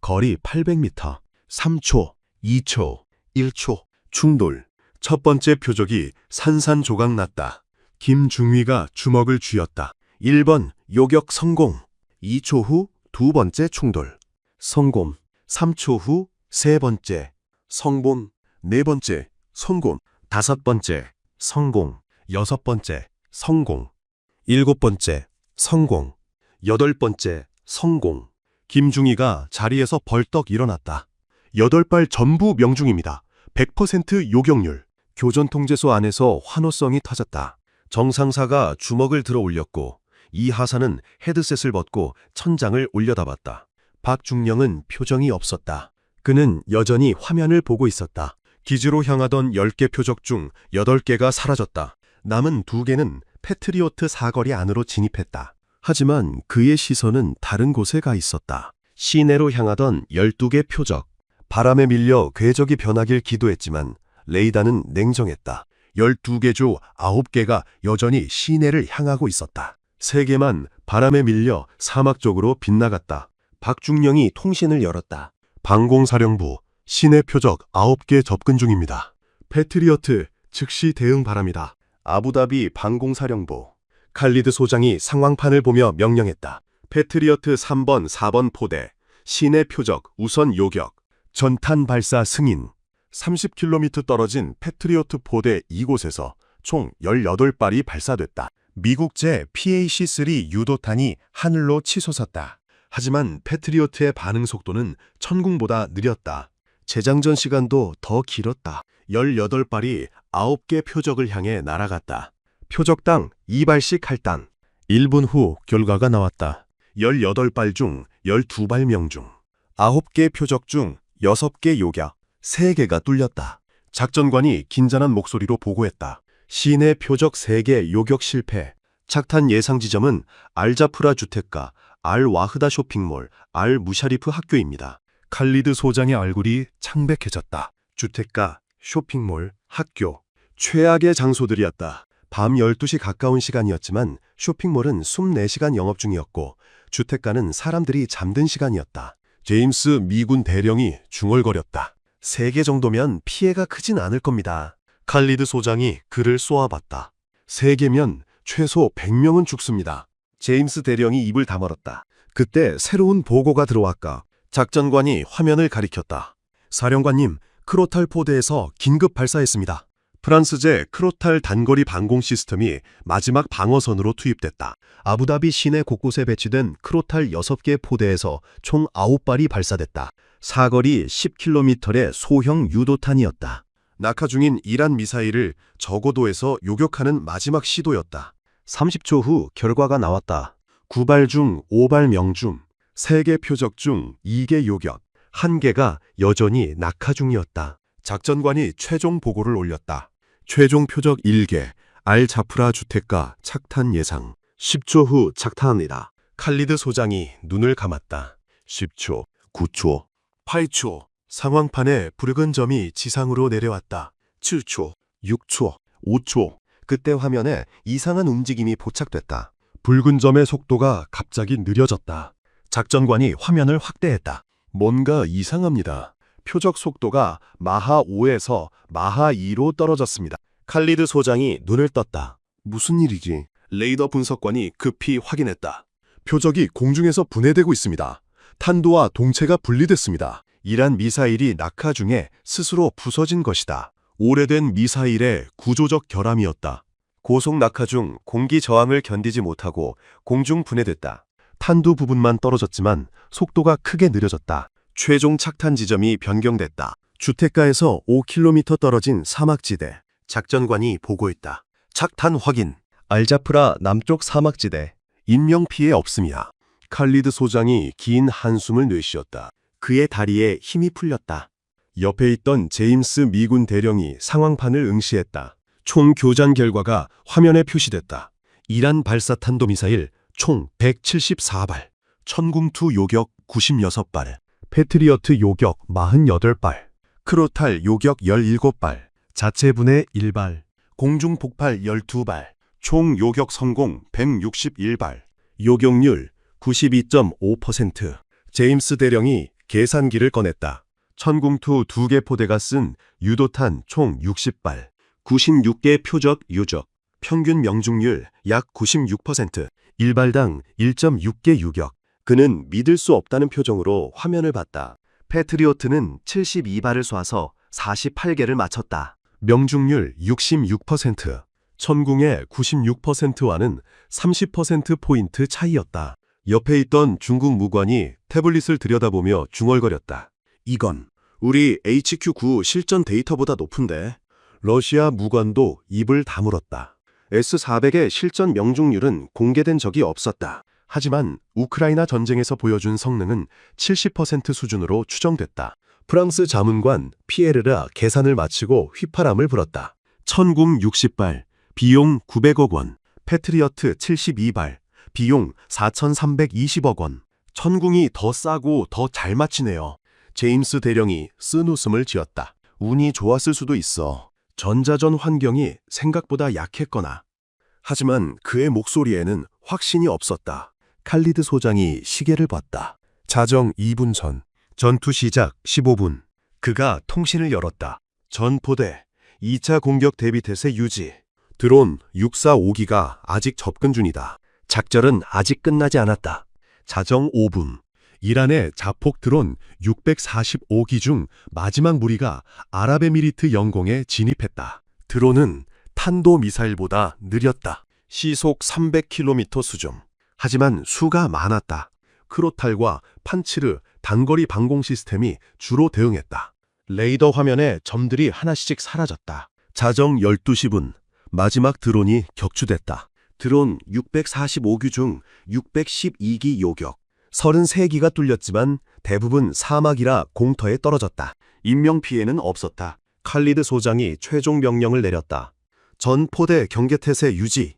거리 800m. 3초. 2초. 1초. 충돌. 첫 번째 표적이 산산조각 났다. 김중위가 주먹을 쥐었다. 1번 요격 성공. 2초 후 두 번째 충돌. 성공. 3초 후 세 번째. 성공. 네 번째. 성공. 다섯 번째. 성공. 여섯 번째. 성공. 일곱 번째. 성공. 여덟 번째. 성공. 김중위가 자리에서 벌떡 일어났다. 8발 전부 명중입니다. 100% 요격률. 교전 통제소 안에서 환호성이 터졌다. 정상사가 주먹을 들어 올렸고 이하사는 헤드셋을 벗고 천장을 올려다봤다. 박중령은 표정이 없었다. 그는 여전히 화면을 보고 있었다. 기지로 향하던 10개 표적 중 8개가 사라졌다. 남은 2개는 패트리오트 사거리 안으로 진입했다. 하지만 그의 시선은 다른 곳에 가 있었다. 시내로 향하던 12개 표적. 바람에 밀려 궤적이 변하길 기도했지만 레이더는 냉정했다. 12개 중 9개가 여전히 시내를 향하고 있었다. 3개만 바람에 밀려 사막 쪽으로 빗나갔다. 박중령이 통신을 열었다. 방공사령부, 시내 표적 9개 접근 중입니다. 패트리어트 즉시 대응 바랍니다. 아부다비 방공사령부. 칼리드 소장이 상황판을 보며 명령했다. 패트리어트 3번, 4번 포대, 시내 표적 우선 요격, 전탄 발사 승인. 30km 떨어진 패트리어트 포대 이곳에서 총 18발이 발사됐다. 미국제 PAC-3 유도탄이 하늘로 치솟았다. 하지만 패트리어트의 반응 속도는 천궁보다 느렸다. 재장전 시간도 더 길었다. 18발이 9개 표적을 향해 날아갔다. 표적당 2발씩 할당. 1분 후 결과가 나왔다. 18발 중 12발 명중. 9개 표적 중 6개 요격, 3개가 뚫렸다. 작전관이 긴장한 목소리로 보고했다. 시내 표적 3개 요격 실패. 착탄 예상 지점은 알자프라 주택가, 알와흐다 쇼핑몰, 알무샤리프 학교입니다. 칼리드 소장의 얼굴이 창백해졌다. 주택가, 쇼핑몰, 학교. 최악의 장소들이었다. 밤 12시 가까운 시간이었지만 쇼핑몰은 24시간 영업 중이었고 주택가는 사람들이 잠든 시간이었다. 제임스 미군 대령이 중얼거렸다. 3개 정도면 피해가 크진 않을 겁니다. 칼리드 소장이 그를 쏘아봤다. 3개면 최소 100명은 죽습니다. 제임스 대령이 입을 다물었다. 그때 새로운 보고가 들어왔까. 작전관이 화면을 가리켰다. 사령관님, 크로탈 포대에서 긴급 발사했습니다. 프랑스제 크로탈 단거리 방공 시스템이 마지막 방어선으로 투입됐다. 아부다비 시내 곳곳에 배치된 크로탈 6개 포대에서 총 9발이 발사됐다. 사거리 10km의 소형 유도탄이었다. 낙하 중인 이란 미사일을 저고도에서 요격하는 마지막 시도였다. 30초 후 결과가 나왔다. 9발 중 5발 명중, 3개 표적 중 2개 요격, 1개가 여전히 낙하 중이었다. 작전관이 최종 보고를 올렸다. 최종 표적 1개, 알자프라 주택가 착탄 예상. 10초 후 착탄합니다. 칼리드 소장이 눈을 감았다. 10초, 9초, 8초. 상황판에 붉은 점이 지상으로 내려왔다. 7초, 6초, 5초. 그때 화면에 이상한 움직임이 포착됐다. 붉은 점의 속도가 갑자기 느려졌다. 작전관이 화면을 확대했다. 뭔가 이상합니다. 표적 속도가 마하 5에서 마하 2로 떨어졌습니다. 칼리드 소장이 눈을 떴다. 무슨 일이지? 레이더 분석관이 급히 확인했다. 표적이 공중에서 분해되고 있습니다. 탄도와 동체가 분리됐습니다. 이란 미사일이 낙하 중에 스스로 부서진 것이다. 오래된 미사일의 구조적 결함이었다. 고속 낙하 중 공기 저항을 견디지 못하고 공중 분해됐다. 탄두 부분만 떨어졌지만 속도가 크게 느려졌다. 최종 착탄 지점이 변경됐다. 주택가에서 5km 떨어진 사막지대. 작전관이 보고했다. 착탄 확인. 알자프라 남쪽 사막지대. 인명피해 없음이야. 칼리드 소장이 긴 한숨을 내쉬었다. 그의 다리에 힘이 풀렸다. 옆에 있던 제임스 미군 대령이 상황판을 응시했다. 총 교전 결과가 화면에 표시됐다. 이란 발사 탄도미사일 총 174발, 천궁2 요격 96발, 패트리어트 요격 48발, 크로탈 요격 17발, 자체 분해 1발, 공중 폭발 12발, 총 요격 성공 161발, 요격률 92.5%. 제임스 대령이 계산기를 꺼냈다. 천궁2 2개 포대가 쓴 유도탄 총 60발, 96개 표적 유적, 평균 명중률 약 96%, 1발당 1.6개 유격. 그는 믿을 수 없다는 표정으로 화면을 봤다. 패트리오트는 72발을 쏴서 48개를 맞췄다. 명중률 66%, 천궁의 96%와는 30%포인트 차이였다. 옆에 있던 중국 무관이 태블릿을 들여다보며 중얼거렸다. 이건 우리 HQ9 실전 데이터보다 높은데. 러시아 무관도 입을 다물었다. S-400의 실전 명중률은 공개된 적이 없었다. 하지만 우크라이나 전쟁에서 보여준 성능은 70% 수준으로 추정됐다. 프랑스 자문관 피에르가 계산을 마치고 휘파람을 불었다. 천궁 60발, 비용 900억 원, 패트리어트 72발, 비용 4,320억 원. 천궁이 더 싸고 더 잘 맞히네요. 제임스 대령이 쓴 웃음을 지었다. 운이 좋았을 수도 있어. 전자전 환경이 생각보다 약했거나. 하지만 그의 목소리에는 확신이 없었다. 칼리드 소장이 시계를 봤다. 자정 2분 전, 전투 시작 15분. 그가 통신을 열었다. 전 포대, 2차 공격 대비 태세 유지. 드론 645기가 아직 접근 중이다. 작전은 아직 끝나지 않았다. 자정 5분. 이란의 자폭 드론 645기 중 마지막 무리가 아랍에미리트 영공에 진입했다. 드론은 탄도미사일보다 느렸다. 시속 300km 수준. 하지만 수가 많았다. 크로탈과 판치르 단거리 방공 시스템이 주로 대응했다. 레이더 화면에 점들이 하나씩 사라졌다. 자정 12시 분. 마지막 드론이 격추됐다. 드론 645기 중 612기 요격. 33기가 뚫렸지만 대부분 사막이라 공터에 떨어졌다. 인명피해는 없었다. 칼리드 소장이 최종 명령을 내렸다. 전 포대 경계태세 유지.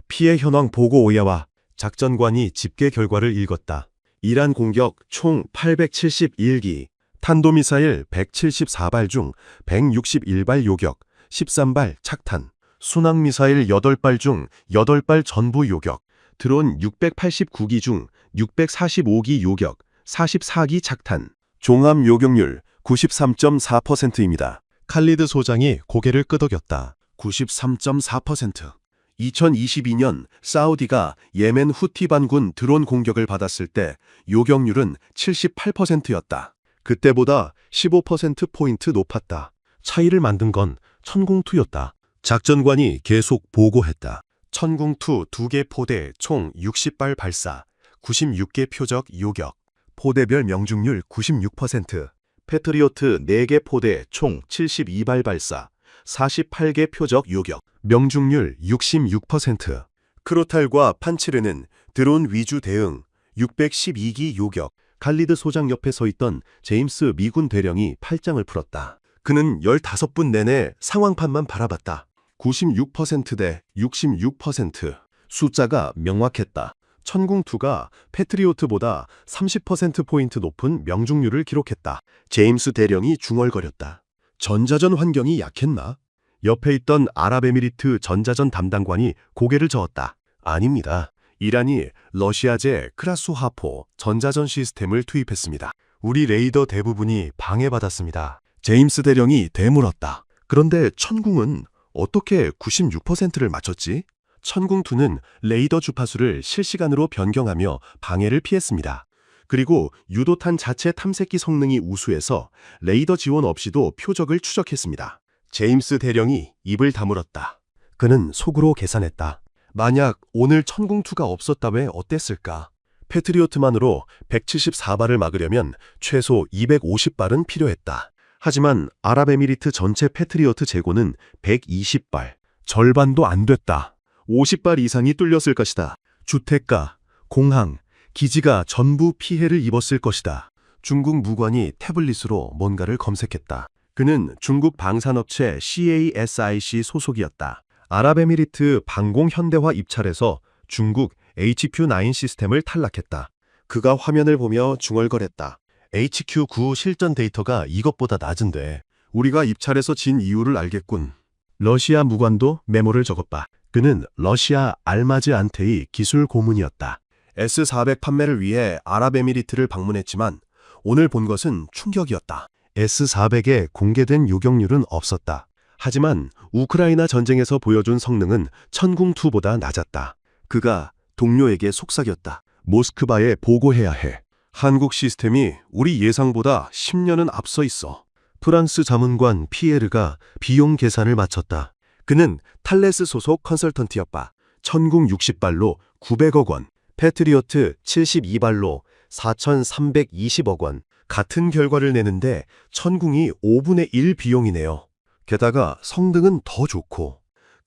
피해 현황 보고 오야와 작전관이 집계 결과를 읽었다. 이란 공격 총 871기, 탄도미사일 174발 중 161발 요격, 13발 착탄, 순항미사일 8발 중 8발 전부 요격, 드론 689기 중 645기 요격, 44기 착탄, 종합 요격률 93.4%입니다. 칼리드 소장이 고개를 끄덕였다. 93.4%. 2022년 사우디가 예멘 후티 반군 드론 공격을 받았을 때 요격률은 78%였다. 그때보다 15%포인트 높았다. 차이를 만든 건 천궁2였다. 작전관이 계속 보고했다. 천궁2 2개 포대 총 60발 발사, 96개 표적 요격, 포대별 명중률 96%, 패트리오트 4개 포대 총 72발 발사, 48개 표적 요격, 명중률 66%. 크로탈과 판치르는 드론 위주 대응, 612기 요격. 칼리드 소장 옆에 서 있던 제임스 미군 대령이 팔짱을 풀었다. 그는 15분 내내 상황판만 바라봤다. 96%대 66%. 숫자가 명확했다. 천궁2가 패트리오트보다 30%포인트 높은 명중률을 기록했다. 제임스 대령이 중얼거렸다. 전자전 환경이 약했나? 옆에 있던 아랍에미리트 전자전 담당관이 고개를 저었다. 아닙니다. 이란이 러시아제 크라수하포 전자전 시스템을 투입했습니다. 우리 레이더 대부분이 방해받았습니다. 제임스 대령이 되물었다. 그런데 천궁은 어떻게 96%를 맞췄지? 천궁2는 레이더 주파수를 실시간으로 변경하며 방해를 피했습니다. 그리고 유도탄 자체 탐색기 성능이 우수해서 레이더 지원 없이도 표적을 추적했습니다. 제임스 대령이 입을 다물었다. 그는 속으로 계산했다. 만약 오늘 천궁2가 없었다면 어땠을까? 패트리오트만으로 174발을 막으려면 최소 250발은 필요했다. 하지만 아랍에미리트 전체 패트리오트 재고는 120발, 절반도 안 됐다. 50발 이상이 뚫렸을 것이다. 주택가, 공항, 기지가 전부 피해를 입었을 것이다. 중국 무관이 태블릿으로 뭔가를 검색했다. 그는 중국 방산업체 CASIC 소속이었다. 아랍에미리트 방공 현대화 입찰에서 중국 HQ9 시스템을 탈락했다. 그가 화면을 보며 중얼거렸다. HQ9 실전 데이터가 이것보다 낮은데 우리가 입찰에서 진 이유를 알겠군. 러시아 무관도 메모를 적었다. 그는 러시아 알마즈 안테의 기술 고문이었다. S-400 판매를 위해 아랍에미리트를 방문했지만 오늘 본 것은 충격이었다. S-400의 공개된 요격률은 없었다. 하지만 우크라이나 전쟁에서 보여준 성능은 천궁2보다 낮았다. 그가 동료에게 속삭였다. 모스크바에 보고해야 해. 한국 시스템이 우리 예상보다 10년은 앞서 있어. 프랑스 자문관 피에르가 비용 계산을 마쳤다. 그는 탈레스 소속 컨설턴트였다. 천궁 60발로 900억 원, 패트리오트 72발로 4,320억 원. 같은 결과를 내는데 천궁이 5분의 1 비용이네요. 게다가 성능은 더 좋고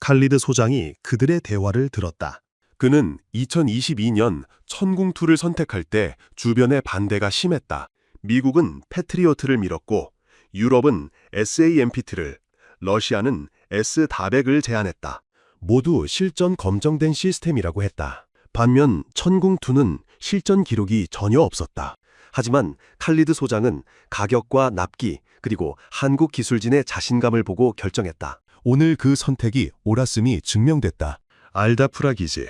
칼리드 소장이 그들의 대화를 들었다. 그는 2022년 천궁2를 선택할 때 주변의 반대가 심했다. 미국은 패트리어트를 밀었고 유럽은 SAMPT를, 러시아는 S-400을 제안했다. 모두 실전 검증된 시스템이라고 했다. 반면 천궁2는 실전 기록이 전혀 없었다. 하지만 칼리드 소장은 가격과 납기 그리고 한국 기술진의 자신감을 보고 결정했다. 오늘 그 선택이 옳았음이 증명됐다. 알다프라 기지.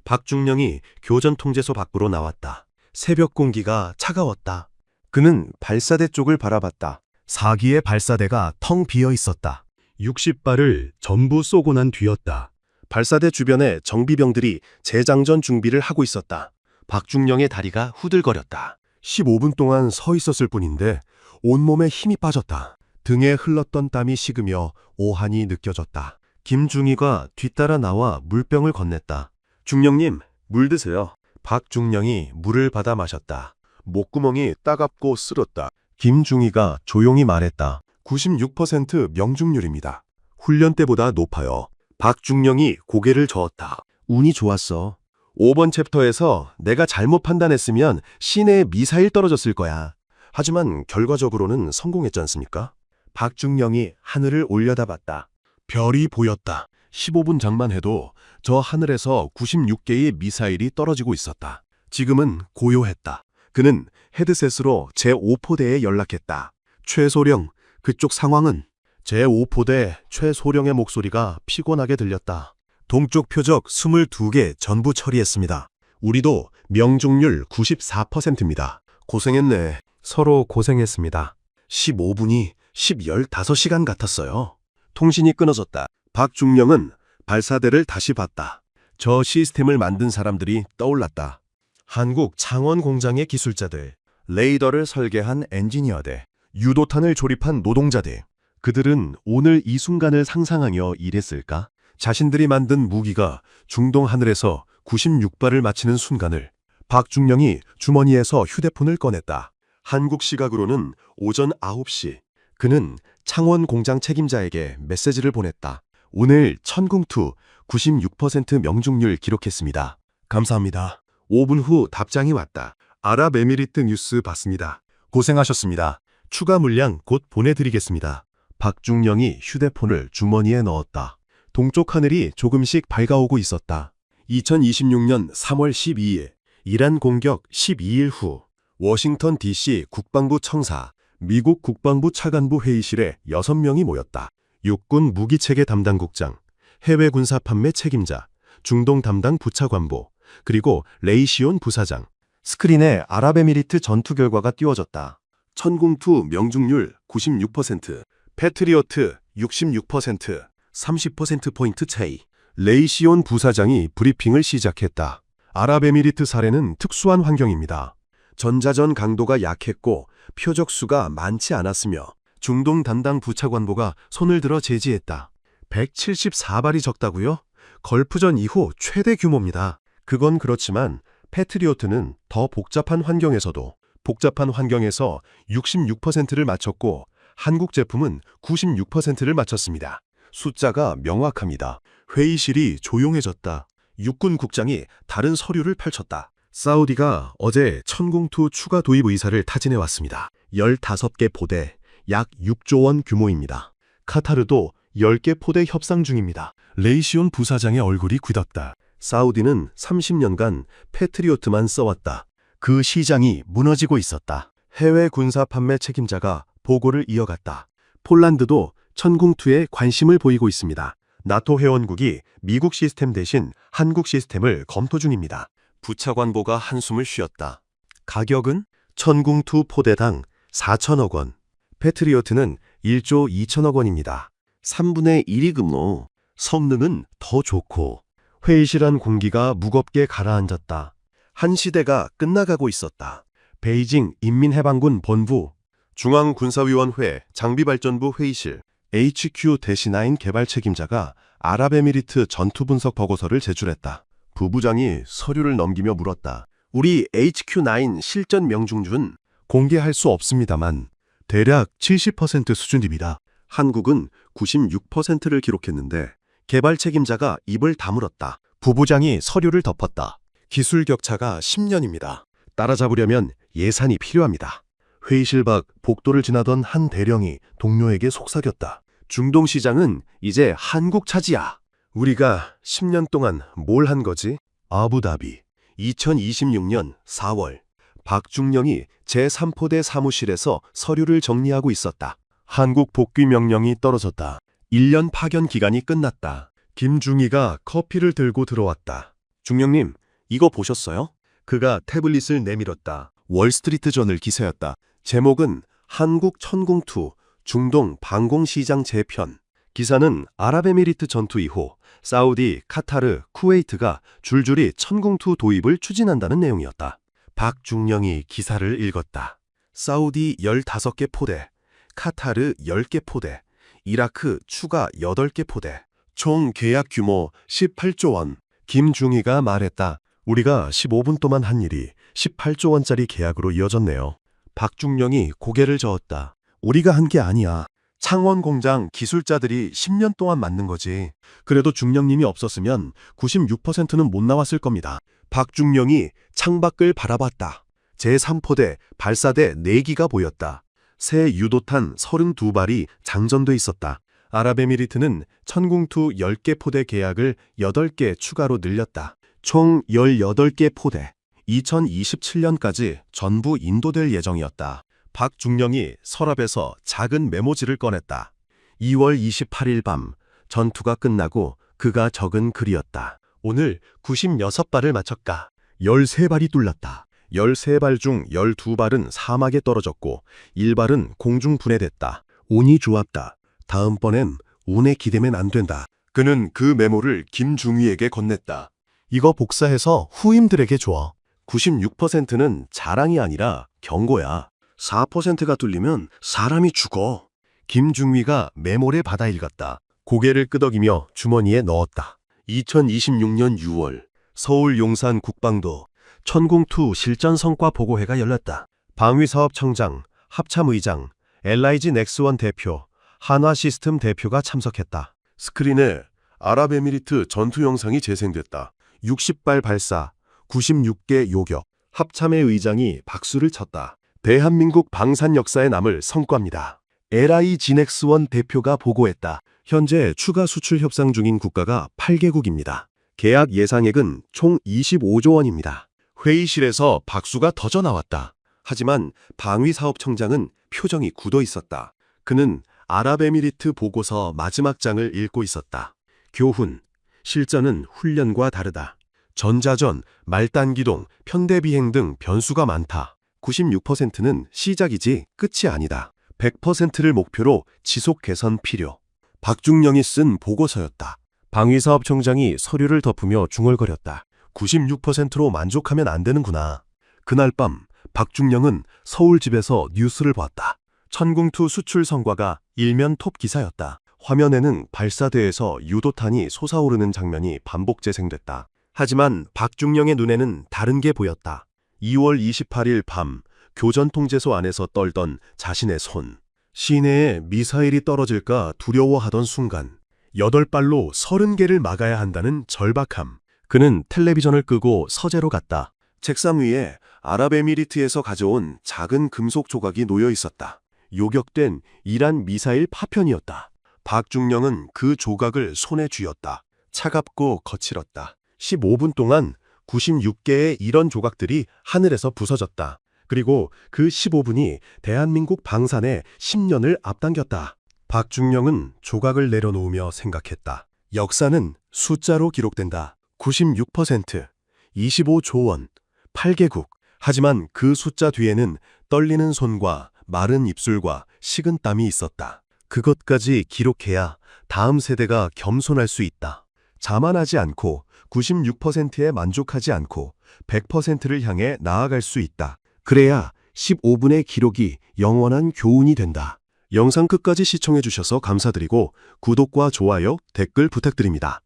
박중령이 교전 통제소 밖으로 나왔다. 새벽 공기가 차가웠다. 그는 발사대 쪽을 바라봤다. 4기의 발사대가 텅 비어 있었다. 60발을 전부 쏘고 난 뒤였다. 발사대 주변에 정비병들이 재장전 준비를 하고 있었다. 박중령의 다리가 후들거렸다. 15분 동안 서 있었을 뿐인데 온몸에 힘이 빠졌다. 등에 흘렀던 땀이 식으며 오한이 느껴졌다. 김중희가 뒤따라 나와 물병을 건넸다. 중령님, 물 드세요. 박중령이 물을 받아 마셨다. 목구멍이 따갑고 쓸었다. 김중희가 조용히 말했다. 96% 명중률입니다. 훈련 때보다 높아요. 박중령이 고개를 저었다. 운이 좋았어. 5번 챕터에서 내가 잘못 판단했으면 시내에 미사일 떨어졌을 거야. 하지만 결과적으로는 성공했지 않습니까? 박중령이 하늘을 올려다봤다. 별이 보였다. 15분 장만 해도 저 하늘에서 96개의 미사일이 떨어지고 있었다. 지금은 고요했다. 그는 헤드셋으로 제5포대에 연락했다. 최소령, 그쪽 상황은? 제5포대 최소령의 목소리가 피곤하게 들렸다. 동쪽 표적 22개 전부 처리했습니다. 우리도 명중률 94%입니다. 고생했네. 서로 고생했습니다. 15분이 15시간 같았어요. 통신이 끊어졌다. 박중령은 발사대를 다시 봤다. 저 시스템을 만든 사람들이 떠올랐다. 한국 창원 공장의 기술자들, 레이더를 설계한 엔지니어들, 유도탄을 조립한 노동자들. 그들은 오늘 이 순간을 상상하며 일했을까? 자신들이 만든 무기가 중동 하늘에서 96발을 맞히는 순간을. 박중령이 주머니에서 휴대폰을 꺼냈다. 한국 시각으로는 오전 9시. 그는 창원 공장 책임자에게 메시지를 보냈다. 오늘 천궁2 96% 명중률 기록했습니다. 감사합니다. 5분 후 답장이 왔다. 아랍에미리트 뉴스 봤습니다. 고생하셨습니다. 추가 물량 곧 보내드리겠습니다. 박중령이 휴대폰을 주머니에 넣었다. 동쪽 하늘이 조금씩 밝아오고 있었다. 2026년 3월 12일, 이란 공격 12일 후, 워싱턴 DC 국방부 청사, 미국 국방부 차관부 회의실에 6명이 모였다. 육군 무기체계 담당국장, 해외 군사 판매 책임자, 중동 담당 부차관보, 그리고 레이시온 부사장. 스크린에 아랍에미리트 전투 결과가 띄워졌다. 천궁2 명중률 96%, 패트리어트 66%, 30%포인트 차이. 레이시온 부사장이 브리핑을 시작했다. 아랍에미리트 사례는 특수한 환경입니다. 전자전 강도가 약했고 표적 수가 많지 않았으며 중동 담당 부차관보가 손을 들어 제지했다. 174발이 적다고요? 걸프전 이후 최대 규모입니다. 그건 그렇지만 패트리어트는 더 복잡한 환경에서도 복잡한 환경에서 66%를 맞췄고 한국 제품은 96%를 맞췄습니다. 숫자가 명확합니다. 회의실이 조용해졌다. 육군 국장이 다른 서류를 펼쳤다. 사우디가 어제 천궁2 추가 도입 의사를 타진해 왔습니다. 15개 포대, 약 6조 원 규모입니다. 카타르도 10개 포대 협상 중입니다. 레이시온 부사장의 얼굴이 굳었다. 사우디는 30년간 패트리오트만 써왔다. 그 시장이 무너지고 있었다. 해외 군사 판매 책임자가 보고를 이어갔다. 폴란드도 천궁2에 관심을 보이고 있습니다. 나토 회원국이 미국 시스템 대신 한국 시스템을 검토 중입니다. 부차관보가 한숨을 쉬었다. 가격은 천궁2 포대당 4천억 원. 패트리어트는 1조 2천억 원입니다. 3분의 1이 금노. 성능은 더 좋고. 회의실 안 공기가 무겁게 가라앉았다. 한 시대가 끝나가고 있었다. 베이징 인민해방군 본부, 중앙군사위원회 장비발전부 회의실, HQ-9 개발 책임자가 아랍에미리트 전투 분석 보고서를 제출했다. 부부장이 서류를 넘기며 물었다. 우리 HQ-9 실전 명중률은 공개할 수 없습니다만 대략 70% 수준입니다. 한국은 96%를 기록했는데 개발 책임자가 입을 다물었다. 부부장이 서류를 덮었다. 기술 격차가 10년입니다. 따라잡으려면 예산이 필요합니다. 회의실 밖 복도를 지나던 한 대령이 동료에게 속삭였다. 중동 시장은 이제 한국 차지야. 우리가 10년 동안 뭘 한 거지? 아부다비. 2026년 4월. 박중령이 제3포대 사무실에서 서류를 정리하고 있었다. 한국 복귀 명령이 떨어졌다. 1년 파견 기간이 끝났다. 김중희가 커피를 들고 들어왔다. 중령님, 이거 보셨어요? 그가 태블릿을 내밀었다. 월스트리트 저널 기사였다. 제목은 한국 천궁2 중동 방공시장 재편. 기사는 아랍에미리트 전투 이후 사우디, 카타르, 쿠웨이트가 줄줄이 천궁2 도입을 추진한다는 내용이었다. 박중령이 기사를 읽었다. 사우디 15개 포대, 카타르 10개 포대, 이라크 추가 8개 포대. 총 계약 규모 18조 원. 김중희가 말했다. 우리가 15분 동안 한 일이 18조 원짜리 계약으로 이어졌네요. 박중령이 고개를 저었다. 우리가 한 게 아니야. 창원 공장 기술자들이 10년 동안 만든 거지. 그래도 중령님이 없었으면 96%는 못 나왔을 겁니다. 박중령이 창밖을 바라봤다. 제3포대 발사대 4기가 보였다. 새 유도탄 32발이 장전돼 있었다. 아랍에미리트는 천궁2 10개 포대 계약을 8개 추가로 늘렸다. 총 18개 포대. 2027년까지 전부 인도될 예정이었다. 박중령이 서랍에서 작은 메모지를 꺼냈다. 2월 28일 밤 전투가 끝나고 그가 적은 글이었다. 오늘 96발을 맞췄까. 13발이 뚫렸다. 13발 중 12발은 사막에 떨어졌고 1발은 공중 분해됐다. 운이 좋았다. 다음번엔 운에 기대면 안 된다. 그는 그 메모를 김중희에게 건넸다. 이거 복사해서 후임들에게 줘. 96%는 자랑이 아니라 경고야. 4%가 뚫리면 사람이 죽어. 김중휘가 메모를 받아 읽었다. 고개를 끄덕이며 주머니에 넣었다. 2026년 6월 서울 용산 국방도 천궁2 실전 성과 보고회가 열렸다. 방위사업청장, 합참의장, LIG 넥스원 대표, 한화시스템 대표가 참석했다. 스크린에 아랍에미리트 전투 영상이 재생됐다. 60발 발사, 96개 요격. 합참의 의장이 박수를 쳤다. 대한민국 방산 역사에 남을 성과입니다. LIG 넥스원 대표가 보고했다. 현재 추가 수출 협상 중인 국가가 8개국입니다. 계약 예상액은 총 25조 원입니다. 회의실에서 박수가 터져 나왔다. 하지만 방위사업청장은 표정이 굳어 있었다. 그는 아랍에미리트 보고서 마지막 장을 읽고 있었다. 교훈, 실전은 훈련과 다르다. 전자전, 말단기동, 편대비행 등 변수가 많다. 96%는 시작이지 끝이 아니다. 100%를 목표로 지속 개선 필요. 박중령이 쓴 보고서였다. 방위사업청장이 서류를 덮으며 중얼거렸다. 96%로 만족하면 안 되는구나. 그날 밤 박중령은 서울 집에서 뉴스를 봤다. 천궁2 수출 성과가 일면 톱 기사였다. 화면에는 발사대에서 유도탄이 솟아오르는 장면이 반복 재생됐다. 하지만 박중령의 눈에는 다른 게 보였다. 2월 28일 밤 교전통제소 안에서 떨던 자신의 손. 시내에 미사일이 떨어질까 두려워하던 순간 8발로 30개를 막아야 한다는 절박함. 그는 텔레비전을 끄고 서재로 갔다. 책상 위에 아랍에미리트에서 가져온 작은 금속 조각이 놓여 있었다. 요격된 이란 미사일 파편이었다. 박중령은 그 조각을 손에 쥐었다. 차갑고 거칠었다. 15분 동안 96개의 이런 조각들이 하늘에서 부서졌다. 그리고 그 15분이 대한민국 방산에 10년을 앞당겼다. 박중령은 조각을 내려놓으며 생각했다. 역사는 숫자로 기록된다. 96%, 25조 원, 8개국. 하지만 그 숫자 뒤에는 떨리는 손과 마른 입술과 식은 땀이 있었다. 그것까지 기록해야 다음 세대가 겸손할 수 있다. 자만하지 않고 96%에 만족하지 않고 100%를 향해 나아갈 수 있다. 그래야 15분의 기록이 영원한 교훈이 된다. 영상 끝까지 시청해 주셔서 감사드리고 구독과 좋아요, 댓글 부탁드립니다.